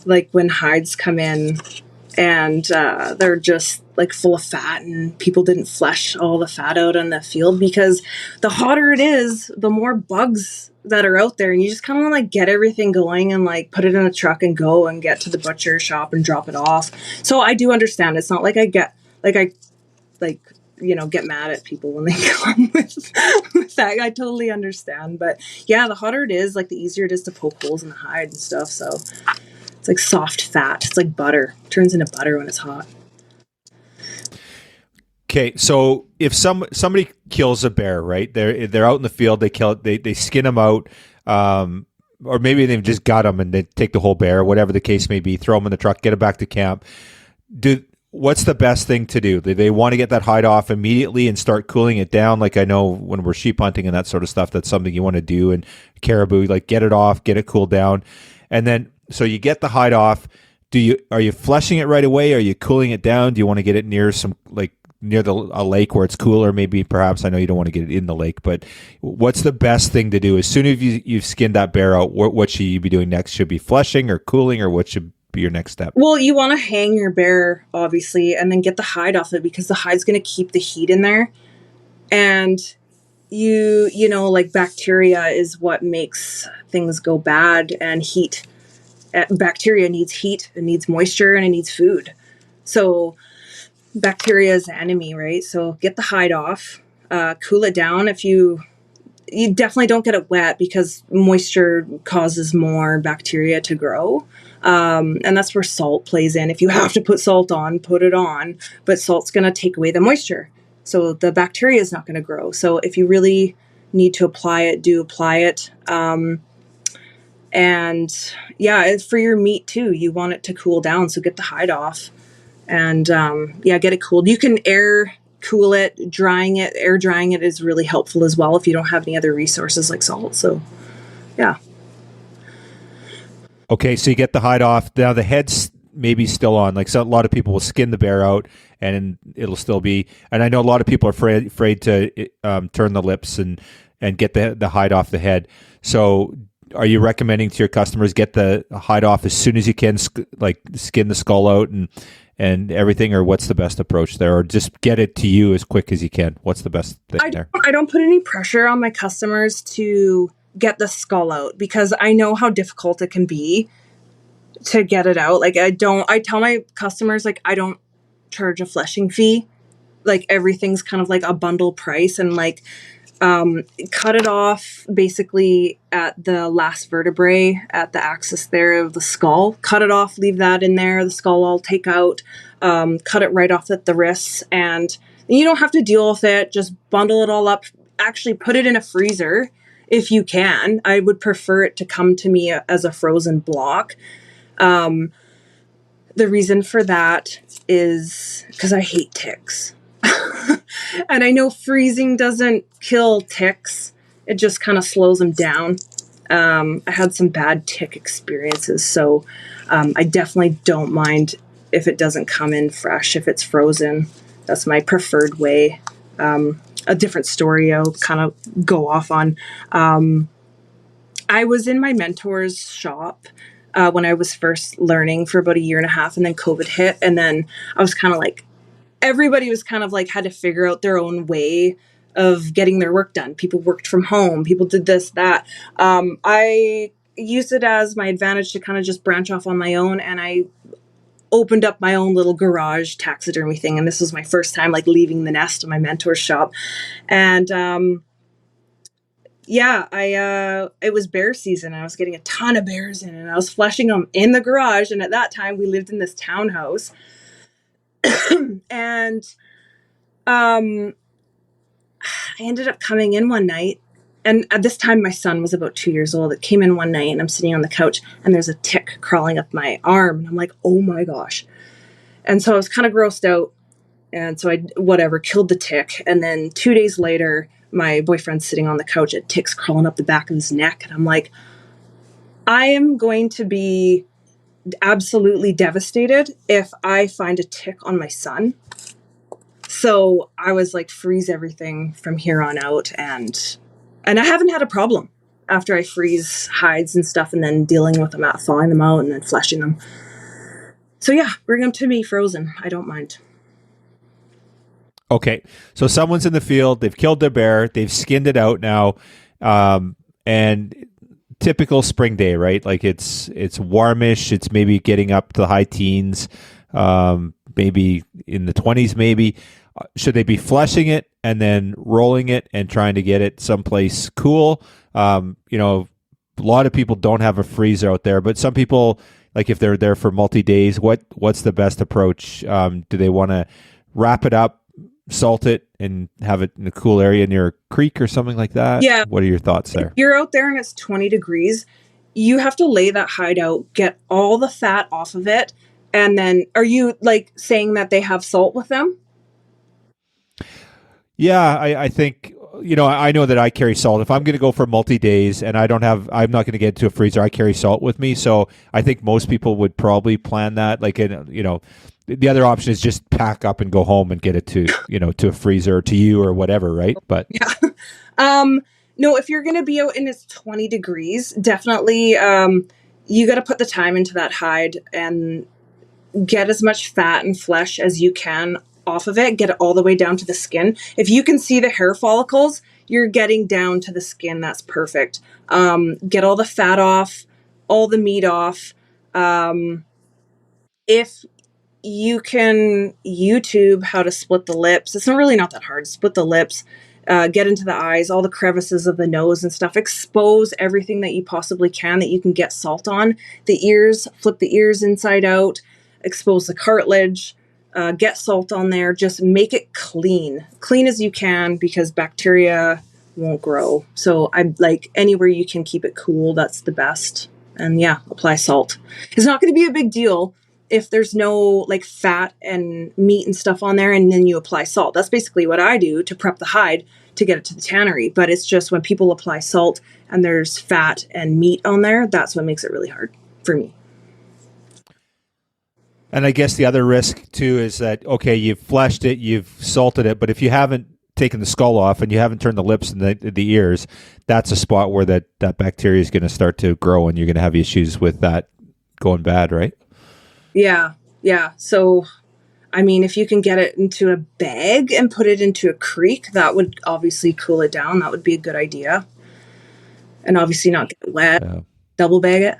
like, when hides come in and they're just like full of fat and people didn't flush all the fat out on the field, because the hotter it is, the more bugs that are out there, and you just kind of want to like get everything going and like put it in a truck and go and get to the butcher shop and drop it off. So I do understand. It's not like I get mad at people when they come with that. I totally understand. But yeah, the hotter it is, like the easier it is to poke holes in the hide and stuff. So it's like soft fat. It's like butter. It turns into butter when it's hot. Okay, so if somebody kills a bear, right? They're out in the field. They kill it. They skin them out, or maybe they've just got them and they take the whole bear, whatever the case may be. Throw them in the truck, get it back to camp. What's the best thing to do? Do they want to get that hide off immediately and start cooling it down? Like, I know when we're sheep hunting and that sort of stuff, that's something you want to do. And caribou, like, get it off, get it cooled down, and then so you get the hide off. Are you fleshing it right away? Are you cooling it down? Do you want to get it near a lake where it's cooler? Maybe, perhaps. I know you don't want to get it in the lake, but what's the best thing to do as soon as you've skinned that bear out? What should you be doing next? Should it be fleshing or cooling, or what should be your next step? Well, you want to hang your bear, obviously, and then get the hide off it, because the hide's going to keep the heat in there. And you know, like, bacteria is what makes things go bad, and heat. Bacteria needs heat, it needs moisture, and it needs food. So bacteria is the enemy, right? So get the hide off, cool it down. If you definitely don't get it wet, because moisture causes more bacteria to grow. And that's where salt plays in. If you have to put salt on, put it on, but salt's going to take away the moisture. So the bacteria is not going to grow. So if you really need to apply it, do apply it. And yeah, it's for your meat too. You want it to cool down. So get the hide off and, get it cooled. You can air cool it, air drying it is really helpful as well if you don't have any other resources like salt. So yeah. Okay, so you get the hide off. Now the head's maybe still on. Like, so a lot of people will skin the bear out and it'll still be. And I know a lot of people are afraid to turn the lips and get the hide off the head. So are you recommending to your customers get the hide off as soon as you can, like skin the skull out and everything, or what's the best approach there? Or just get it to you as quick as you can? What's the best thing there? I don't put any pressure on my customers to get the skull out, because I know how difficult it can be to get it out. Like, I tell my customers, like, I don't charge a fleshing fee. Like, everything's kind of like a bundle price, and like, cut it off basically at the last vertebrae at the axis there of the skull. Cut it off, leave that in there. The skull I'll take out, cut it right off at the wrists, and you don't have to deal with it. Just bundle it all up. Actually, put it in a freezer if you can. I would prefer it to come to me as a frozen block. The reason for that is because I hate ticks. And I know freezing doesn't kill ticks. It just kind of slows them down. I had some bad tick experiences, so I definitely don't mind if it doesn't come in fresh, if it's frozen. That's my preferred way. A different story I'll kind of go off on. I was in my mentor's shop when I was first learning for about a year and a half, and then COVID hit, and then I was kind of like, everybody was kind of like had to figure out their own way of getting their work done. People worked from home. People did this, that. I used it as my advantage to kind of just branch off on my own, and I opened up my own little garage taxidermy thing. And this was my first time like leaving the nest of my mentor's shop. And it was bear season. I was getting a ton of bears in, and I was fleshing them in the garage. And at that time, we lived in this townhouse. And I ended up coming in one night, and at this time my son was about 2 years old. It came in one night, and I'm sitting on the couch, and there's a tick crawling up my arm, and I'm like, oh my gosh. And so I was kind of grossed out, and so I killed the tick. And then 2 days later, my boyfriend's sitting on the couch, and tick's crawling up the back of his neck, and I'm like, I am going to be absolutely devastated if I find a tick on my son. So I was like, freeze everything from here on out. And I haven't had a problem after I freeze hides and stuff, and then dealing with them out, thawing them out, and then fleshing them. So yeah, bring them to me frozen. I don't mind. Okay. So someone's in the field, they've killed their bear, they've skinned it out now. And typical spring day, right? Like it's warmish. It's maybe getting up to the high teens, maybe in the 20s, maybe. Should they be fleshing it and then rolling it and trying to get it someplace cool? A lot of people don't have a freezer out there, but some people, like if they're there for multi-days, what's the best approach? Do they want to wrap it up, salt it, and have it in a cool area near a creek or something like that? Yeah. What are your thoughts there? If you're out there and it's 20 degrees, you have to lay that hide out, get all the fat off of it. And then are you like saying that they have salt with them? Yeah, I think, I know that I carry salt. If I'm going to go for multi-days and I'm not going to get into a freezer, I carry salt with me. So I think most people would probably plan that. Like, the other option is just pack up and go home and get it to, to a freezer or to you or whatever, right? But yeah. No, if you're going to be out and it's 20 degrees, definitely you got to put the time into that hide and get as much fat and flesh as you can off of it. Get it all the way down to the skin. If you can see the hair follicles, you're getting down to the skin. That's perfect. Get all the fat off, all the meat off. If you can YouTube how to split the lips, it's really not that hard. Split the lips, get into the eyes, all the crevices of the nose and stuff. Expose everything that you possibly can that you can get salt on. The ears, flip the ears inside out, expose the cartilage, get salt on there. Just make it clean as you can, because bacteria won't grow. So I like anywhere you can keep it cool, that's the best. And yeah, apply salt. It's not going to be a big deal if there's no like fat and meat and stuff on there, and then you apply salt. That's basically what I do to prep the hide to get it to the tannery. But it's just when people apply salt and there's fat and meat on there, that's what makes it really hard for me. And I guess the other risk too is that, okay, you've fleshed it, you've salted it, but if you haven't taken the skull off and you haven't turned the lips and the ears, that's a spot where that bacteria is going to start to grow, and you're going to have issues with that going bad, right? Yeah. So, I mean, if you can get it into a bag and put it into a creek, that would obviously cool it down. That would be a good idea. And obviously not get wet. Yeah. Double bag it.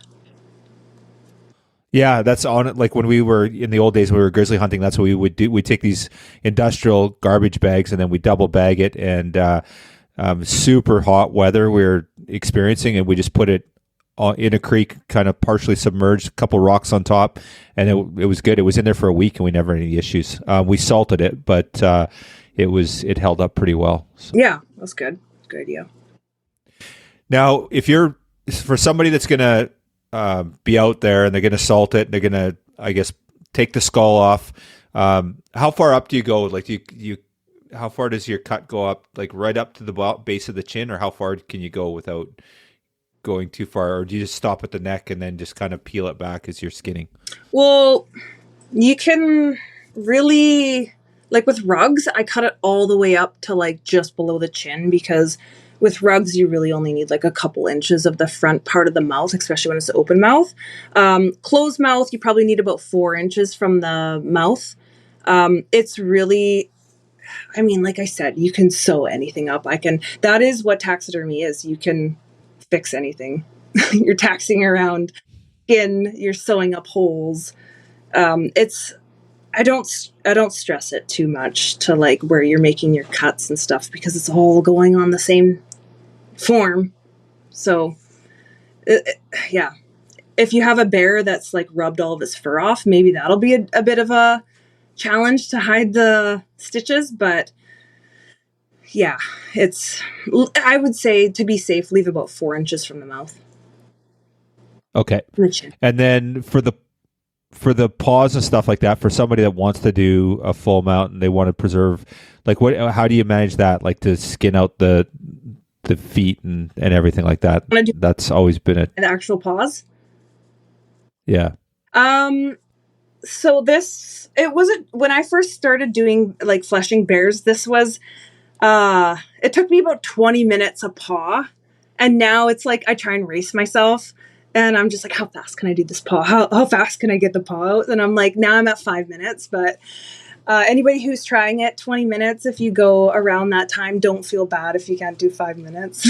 Yeah, that's on it. Like when we were in the old days, when we were grizzly hunting, that's what we would do. We'd take these industrial garbage bags and then we double bag it. And super hot weather we were experiencing, and we just put it in a creek, kind of partially submerged, a couple rocks on top, and it was good. It was in there for a week, and we never had any issues. We salted it, but it held up pretty well. So. Yeah, that's good. Good idea. Now, for somebody that's going to be out there and they're going to salt it, and they're going to, I guess, take the skull off. How far up do you go? Like, how far does your cut go up? Like right up to the base of the chin, or how far can you go without going too far? Or do you just stop at the neck and then just kind of peel it back as you're skinning? Well, you can really, like with rugs, I cut it all the way up to like just below the chin, because with rugs, you really only need like a couple inches of the front part of the mouth, especially when it's open mouth. Closed mouth, you probably need about 4 inches from the mouth. It's really, I mean, like I said, you can sew anything up. That is what taxidermy is. You can fix anything. You're taxing around skin, you're sewing up holes. I don't stress it too much to like where you're making your cuts and stuff, because it's all going on the same form. So, yeah. If you have a bear that's like rubbed all of his fur off, maybe that'll be a bit of a challenge to hide the stitches. But yeah, I would say to be safe, leave about 4 inches from the mouth. Okay. And then for the paws and stuff like that, for somebody that wants to do a full mount and they want to preserve, like how do you manage that? Like to skin out the feet and everything like that. That's always been the actual paws. Yeah. So it wasn't when I first started doing like fleshing bears. This was, it took me about 20 minutes a paw, and now it's like I try and race myself. And I'm just like, how fast can I do this paw? How fast can I get the paw out? And I'm like, now I'm at 5 minutes. But anybody who's trying it, 20 minutes, if you go around that time, don't feel bad if you can't do 5 minutes.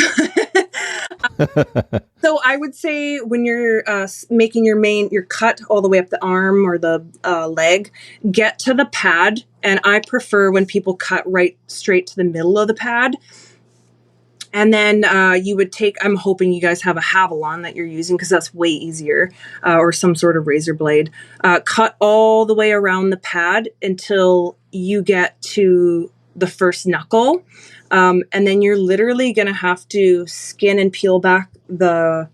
So I would say when you're making your cut all the way up the arm or the leg, get to the pad. And I prefer when people cut right straight to the middle of the pad. And then you would I'm hoping you guys have a Havalon that you're using, because that's way easier, or some sort of razor blade. Cut all the way around the pad until you get to the first knuckle. And then you're literally going to have to skin and peel back the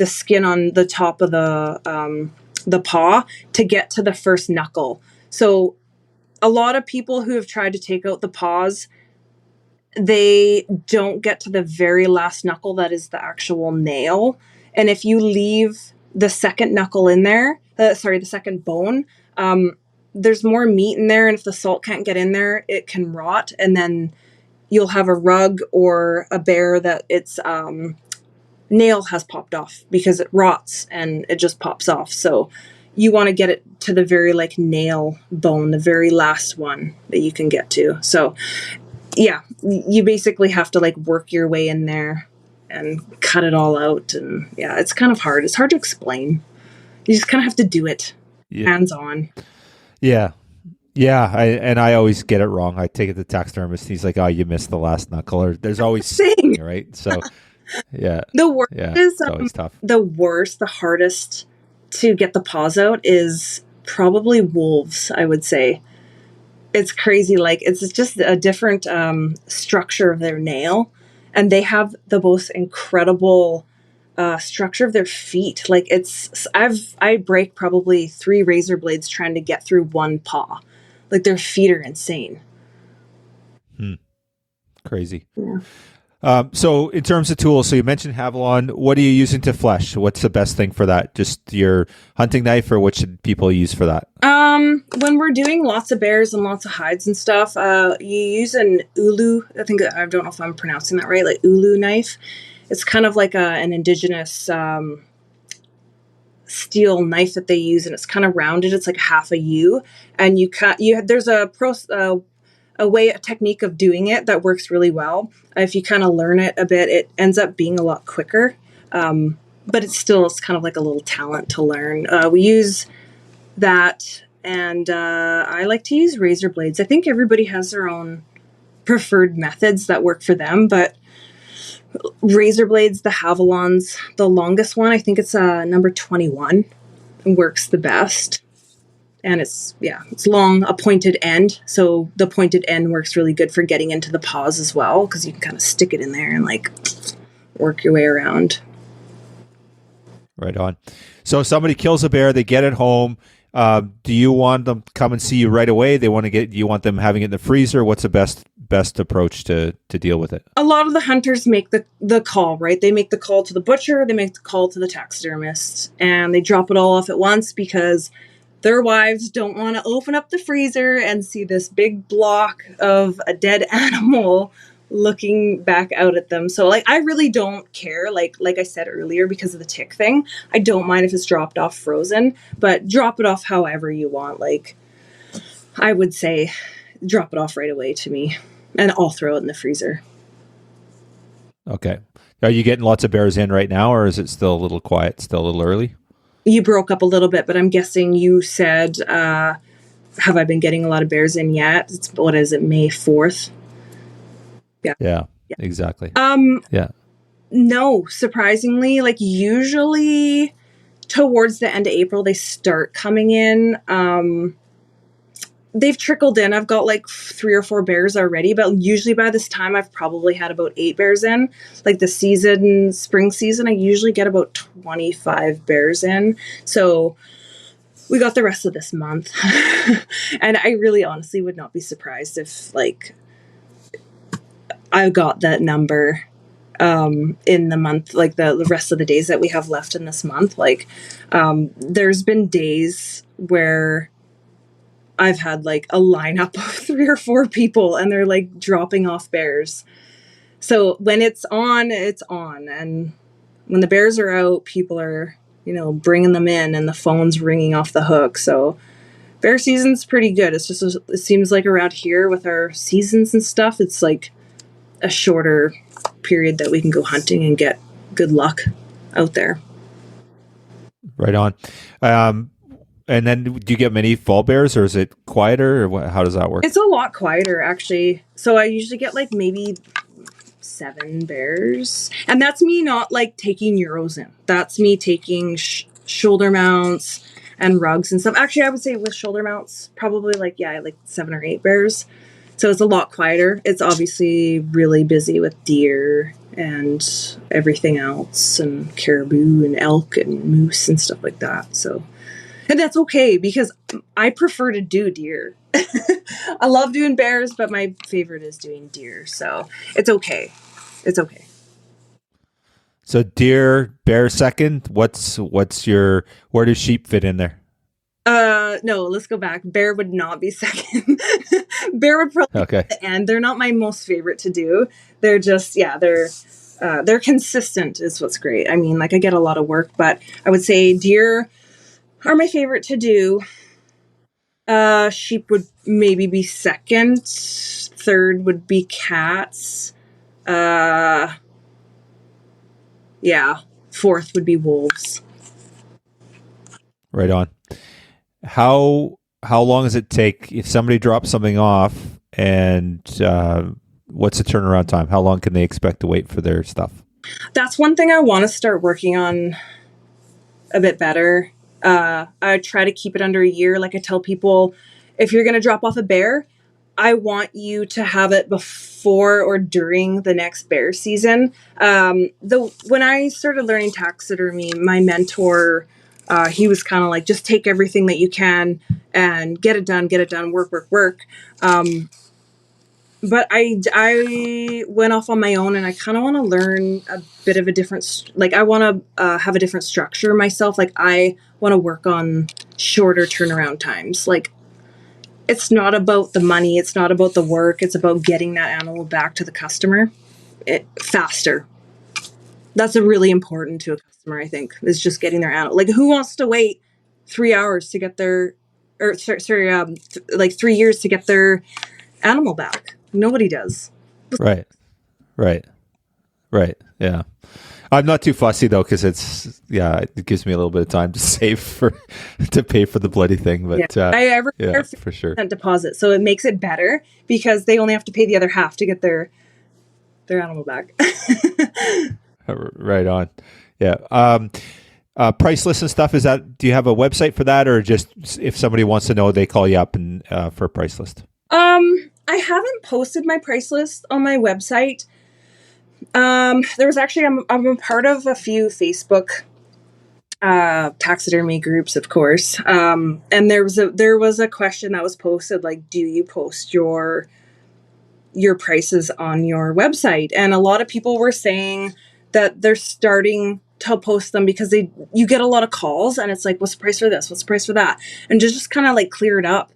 skin on the top of the paw to get to the first knuckle. So a lot of people who have tried to take out the paws, they don't get to the very last knuckle that is the actual nail. And if you leave the second knuckle in there, the second bone, there's more meat in there. And if the salt can't get in there, it can rot. And then you'll have a rug or a bear that its nail has popped off because it rots and it just pops off. So you want to get it to the very like nail bone, the very last one that you can get to. So yeah, you basically have to like work your way in there and cut it all out. And yeah, it's kind of hard. It's hard to explain. You just kind of have to do it hands on. Yeah. Yeah. I always get it wrong. I take it to the taxidermist. He's like, oh, you missed the last knuckle. Or there's always something, right? So yeah. The worst is it's always tough. The hardest to get the paws out is probably wolves, I would say. It's crazy. Like it's just a different structure of their nail, and they have the most incredible structure of their feet. Like I break probably 3 razor blades trying to get through one paw. Like their feet are insane. Crazy. Yeah. So in terms of tools, so you mentioned Havalon. What are you using to flesh? What's the best thing for that? Just your hunting knife, or what should people use for that? When we're doing lots of bears and lots of hides and stuff, you use an ulu. I don't know if I'm pronouncing that right, like ulu knife. It's kind of like an indigenous steel knife that they use, and it's kind of rounded. It's like half a U, and there's a technique of doing it that works really well. If you kind of learn it a bit, it ends up being a lot quicker. But it's kind of like a little talent to learn. We use that, and I like to use razor blades. I think everybody has their own preferred methods that work for them, but razor blades, the Havalons, the longest one, I think it's number 21, works the best. And it's long, a pointed end. So the pointed end works really good for getting into the paws as well, because you can kind of stick it in there and like work your way around. Right on. So somebody kills a bear, they get it home. Do you want them to come and see you right away? You want them having it in the freezer? What's the best approach to deal with it? A lot of the hunters make the call, right? They make the call to the butcher, they make the call to the taxidermist, and they drop it all off at once because their wives don't want to open up the freezer and see this big block of a dead animal looking back out at them. So like, I really don't care. Like I said earlier, because of the tick thing, I don't mind if it's dropped off frozen, but drop it off however you want. Like, I would say drop it off right away to me, and I'll throw it in the freezer. Okay. Are you getting lots of bears in right now, or is it still a little quiet, still a little early? You broke up a little bit, but I'm guessing you said, have I been getting a lot of bears in yet? What is it, May 4th? Yeah, exactly. Yeah. No, surprisingly, like usually towards the end of April, they start coming in. They've trickled in. I've got like 3 or 4 bears already, but usually by this time I've probably had about 8 bears in. Like the spring season, I usually get about 25 bears in. So we got the rest of this month. And I really honestly would not be surprised if like I got that number in the month, like the rest of the days that we have left in this month. Like there's been days where I've had like a lineup of 3 or 4 people and they're like dropping off bears. So when it's on, it's on. And when the bears are out, people are, bringing them in and the phone's ringing off the hook. So bear season's pretty good. It's just, it seems like around here with our seasons and stuff, it's like a shorter period that we can go hunting and get good luck out there. Right on. And then do you get many fall bears, or is it quieter, or how does that work? It's a lot quieter, actually. So I usually get like maybe 7 bears. And that's me not like taking euros in. That's me taking shoulder mounts and rugs and stuff. Actually, I would say with shoulder mounts, probably like 7 or 8 bears. So it's a lot quieter. It's obviously really busy with deer and everything else, and caribou and elk and moose and stuff like that. So, and that's okay because I prefer to do deer. I love doing bears, but my favorite is doing deer. So it's okay. It's okay. So deer, bear second. Where does sheep fit in there? No, let's go back. Bear would not be second. Bear would probably be at the end. They're not my most favorite to do. They're just, they're consistent is what's great. I mean, like I get a lot of work, but I would say deer are my favorite to do. Sheep would maybe be second. Third would be cats. Fourth would be wolves. Right on. How long does it take if somebody drops something off, and what's the turnaround time? How long can they expect to wait for their stuff? That's one thing I want to start working on a bit better. I try to keep it under a year. Like I tell people, if you're going to drop off a bear, I want you to have it before or during the next bear season. When I started learning taxidermy, my mentor, he was kind of like, just take everything that you can and get it done, work. But I went off on my own, and I kind of want to learn a bit of a different, like I want to have a different structure myself. Like I want to work on shorter turnaround times. Like it's not about the money. It's not about the work. It's about getting that animal back to the customer faster. That's a really important to a customer, I think, is just getting their animal. Like who wants to wait 3 hours to get their, or like 3 years to get their animal back? Nobody does. Right. Yeah. I'm not too fussy though, because it gives me a little bit of time to save to pay for the bloody thing. But I for sure deposit, so it makes it better because they only have to pay the other half to get their animal back. Right on. Yeah. Price list and stuff. Do you have a website for that, or just if somebody wants to know, they call you up and for a price list? I haven't posted my price list on my website. There was actually, I'm a part of a few Facebook taxidermy groups, of course. And there was a question that was posted, like, do you post your prices on your website? And a lot of people were saying that they're starting to post them because you get a lot of calls, and it's like, what's the price for this? What's the price for that? And just kind of like clear it up.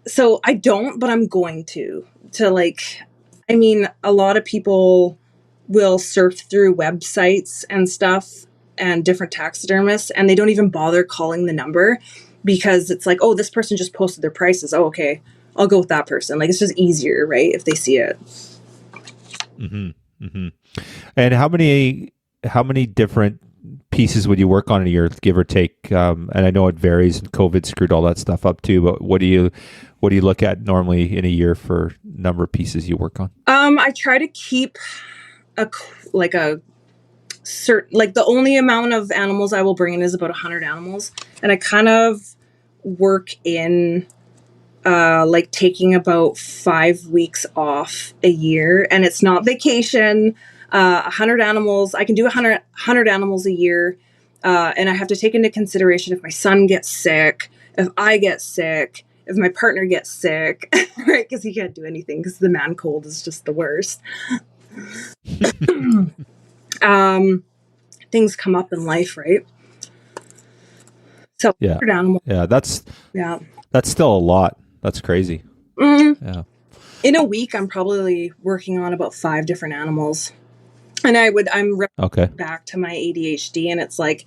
So I don't, but I'm going to like, I mean, a lot of people will surf through websites and stuff and different taxidermists, and they don't even bother calling the number because it's like, oh, this person just posted their prices. Oh, okay, I'll go with that person. Like, it's just easier, right? If they see it. Mm-hmm. Mm-hmm. And how many different pieces would you work on in a year, give or take? And I know it varies, and COVID screwed all that stuff up too. But what do you look at normally in a year for number of pieces you work on? I try to keep a certain, like, the only amount of animals I will bring in is about 100 animals, and I kind of work in like taking about 5 weeks off a year, and it's not vacation. 100 animals, I can do 100 animals a year, and I have to take into consideration if my son gets sick, if I get sick, if my partner gets sick, right? Because he can't do anything because the man cold is just the worst. Things come up in life, right? So yeah, 100 animals. That's still a lot. That's crazy. Mm-hmm. Yeah. In a week, I'm probably working on about 5 different animals. And I'm okay. back to my ADHD, and it's like,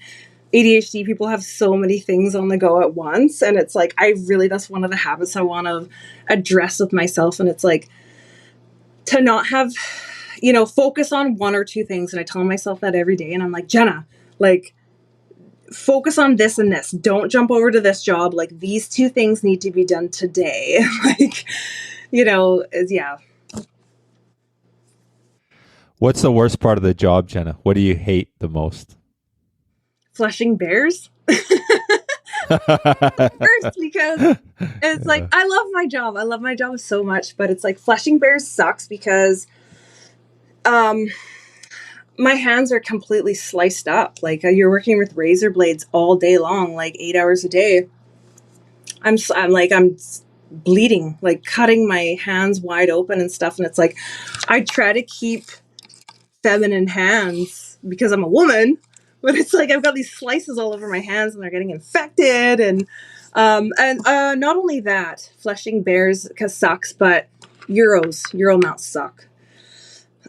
ADHD people have so many things on the go at once. And it's like, that's one of the habits I want to address with myself. And it's like, to not have, focus on 1 or 2 things. And I tell myself that every day. And I'm like, Jenna, like, focus on this and this. Don't jump over to this job. Like, these 2 things need to be done today. Like, yeah. What's the worst part of the job, Jenna? What do you hate the most? Flushing bears. First, because it's like, I love my job. I love my job so much, but it's like, flushing bears sucks because my hands are completely sliced up. Like, you're working with razor blades all day long, like 8 hours a day. I'm bleeding, like cutting my hands wide open and stuff. And it's like, I try to keep feminine hands because I'm a woman, but it's like, I've got these slices all over my hands and they're getting infected. And not only that, flushing bears sucks, but Euro mounts suck.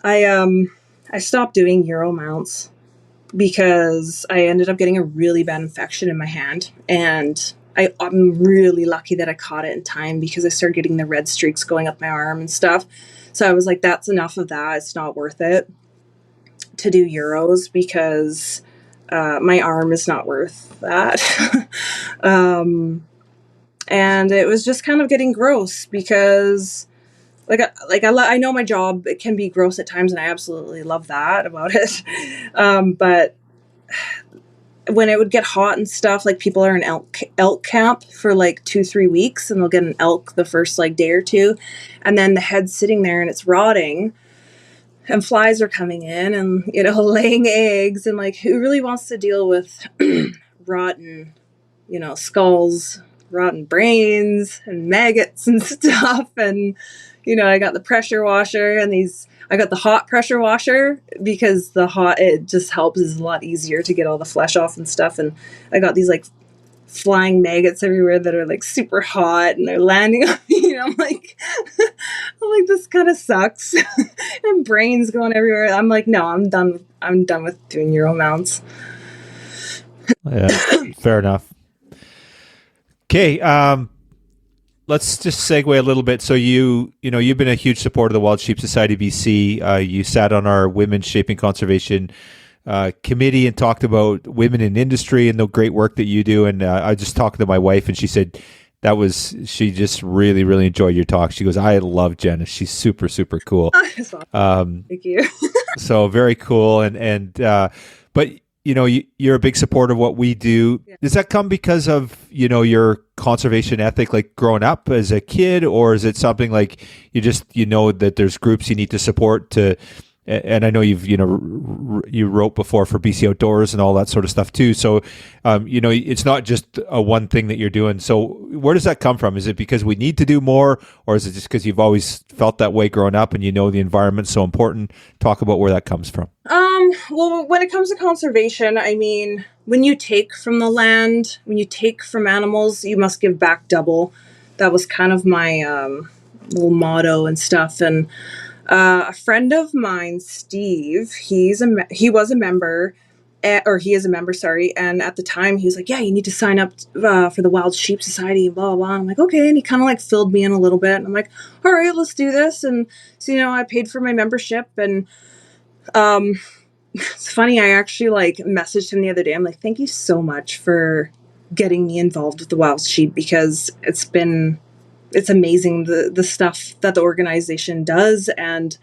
I stopped doing Euro mounts because I ended up getting a really bad infection in my hand, and I'm really lucky that I caught it in time because I started getting the red streaks going up my arm and stuff. So I was like, that's enough of that. It's not worth it to do Euros because my arm is not worth that. And it was just kind of getting gross because I know my job, it can be gross at times, and I absolutely love that about it. But when it would get hot and stuff, like, people are in elk camp for like 2-3 weeks, and they'll get an elk the first like day or 2, and then the head's sitting there and it's rotting, and flies are coming in and, laying eggs, and like, who really wants to deal with rotten, skulls, rotten brains and maggots and stuff. And I got the pressure washer, and I got the hot pressure washer because it just helps. It's a lot easier to get all the flesh off and stuff. And I got these like flying maggots everywhere that are like super hot, and they're landing on me. I'm like, this kind of sucks. And brains going everywhere. I'm like, no, I'm done. I'm done with doing Euro mounts. Yeah, fair enough. Okay, let's just segue a little bit. So you've been a huge supporter of the Wild Sheep Society BC. You sat on our Women's Shaping Conservation committee and talked about women in industry and the great work that you do. And I just talked to my wife, and she said she just really, really enjoyed your talk. She goes, I love Jenna. She's super, super cool. Thank you. So very cool. But you're a big supporter of what we do. Yeah. Does that come because of, your conservation ethic, like growing up as a kid, or is it something like you just, that there's groups you need to support to and I know you've you wrote before for BC Outdoors and all that sort of stuff too. So it's not just a one thing that you're doing. So where does that come from? Is it because we need to do more, or is it just because you've always felt that way growing up and the environment's so important? Talk about where that comes from. Well, when it comes to conservation, I mean, when you take from the land, when you take from animals, you must give back double. That was kind of my little motto and stuff. And a friend of mine, Steve, he was a member, or he is a member, sorry. And at the time, he was like, "Yeah, you need to sign up for the Wild Sheep Society," and blah, blah, blah. I'm like, "Okay." And he kind of like filled me in a little bit. And I'm like, "All right, let's do this." And so, I paid for my membership. And it's funny, I actually like messaged him the other day. I'm like, "Thank you so much for getting me involved with the Wild Sheep, because it's amazing the stuff that the organization does, and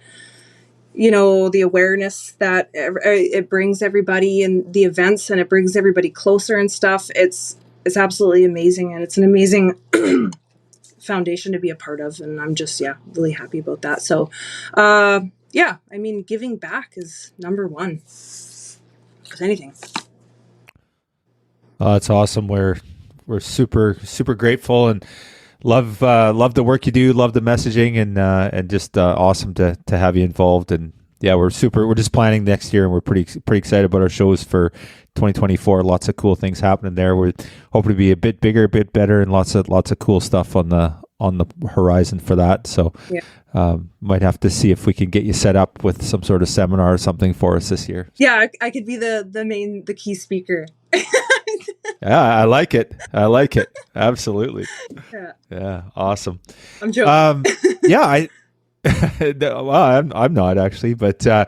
the awareness that it brings everybody, and the events, and it brings everybody closer and stuff. It's absolutely amazing, and it's an amazing foundation to be a part of, and I'm just really happy about that. So I mean, giving back is number one with anything. It's awesome. We're super grateful and love the work you do, love the messaging, and just awesome to have you involved. And we're just planning next year, and we're pretty excited about our shows for 2024. Lots of cool things happening there. We're hoping to be a bit bigger, a bit better, and lots of cool stuff on the horizon for that. So might have to see if we can get you set up with some sort of seminar or something for us this year. Yeah, I could be the key speaker. Yeah, I like it. Absolutely. Yeah, awesome. I'm joking. Well, I'm not actually, but I've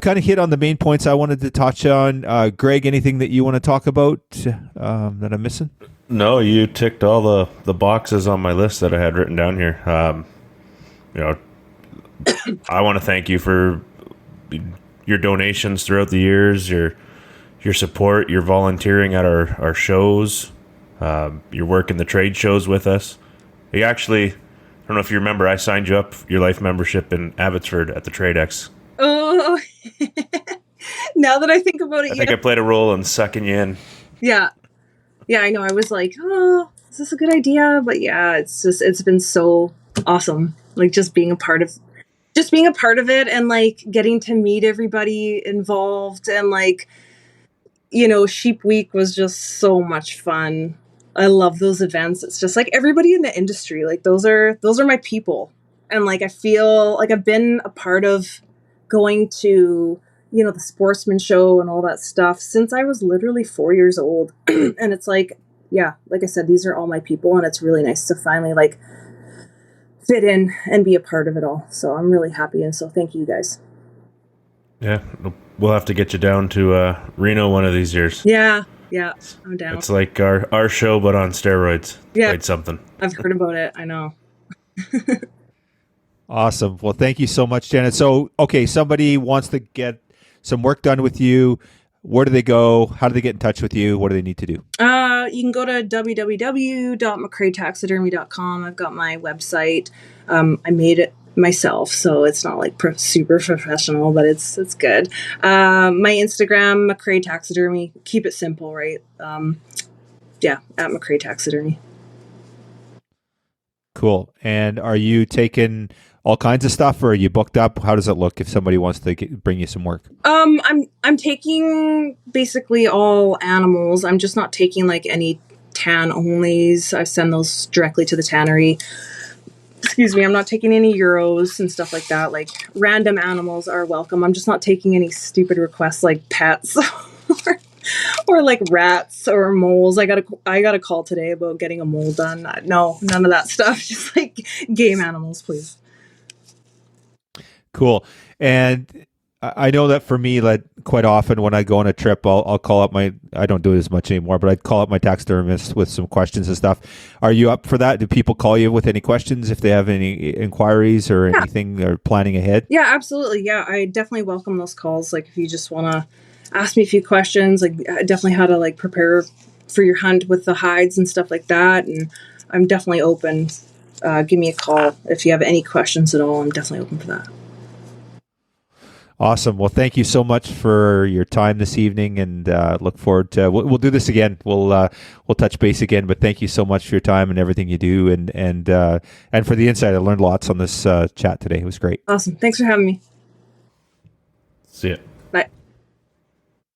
kind of hit on the main points I wanted to touch on. Greg, anything that you want to talk about that I'm missing? No, you ticked all the boxes on my list that I had written down here. I want to thank you for your donations throughout the years, your support, your volunteering at our shows, your work in the trade shows with us. You actually, I don't know if you remember, I signed you up your life membership in Abbotsford at the Trade X. Oh, now that I think about it, I think I played a role in sucking you in. Yeah, I know. I was like, "Oh, is this a good idea?" But it's been so awesome. Like just being a part of it, and like getting to meet everybody involved, and like, Sheep Week was just so much fun. I love those events. It's just like everybody in the industry, like those are my people. And like, I feel like I've been a part of going to, the sportsman show and all that stuff since I was literally 4 years old. And it's like, like I said, these are all my people, and it's really nice to finally like fit in and be a part of it all. So I'm really happy. And so thank you guys. Yeah. We'll have to get you down to Reno one of these years. Yeah, I'm down. It's like our show, but on steroids. Yeah, quite something. I've heard about it. I know. Awesome. Well, thank you so much, Janet. So, okay, somebody wants to get some work done with you. Where do they go? How do they get in touch with you? What do they need to do? You can go to www.mcraetaxidermy.com. I've got my website. I made it myself, so it's not like super professional, but it's good. My Instagram, McRae Taxidermy. Keep it simple, right? At McRae Taxidermy. Cool. And are you taking all kinds of stuff, or are you booked up? How does it look if somebody wants to bring you some work? I'm taking basically all animals. I'm just not taking like any tan onlys. I send those directly to the tannery. Excuse me, I'm not taking any euros and stuff like that. Like random animals are welcome. I'm just not taking any stupid requests like pets or like rats or moles. I got a call today about getting a mole done. No, none of that stuff. Just like game animals, please. Cool. And I know that for me, like quite often when I go on a trip, I'll call up I don't do it as much anymore, but I'd call up my taxidermist with some questions and stuff. Are you up for that? Do people call you with any questions if they have any inquiries or anything or planning ahead? Yeah, absolutely. Yeah, I definitely welcome those calls. Like if you just want to ask me a few questions, like definitely how to like prepare for your hunt with the hides and stuff like that. And I'm definitely open. Give me a call if you have any questions at all. I'm definitely open for that. Awesome. Well, thank you so much for your time this evening, and look forward to we'll do this again. We'll touch base again. But thank you so much for your time and everything you do, and for the insight. I learned lots on this chat today. It was great. Awesome. Thanks for having me. See ya.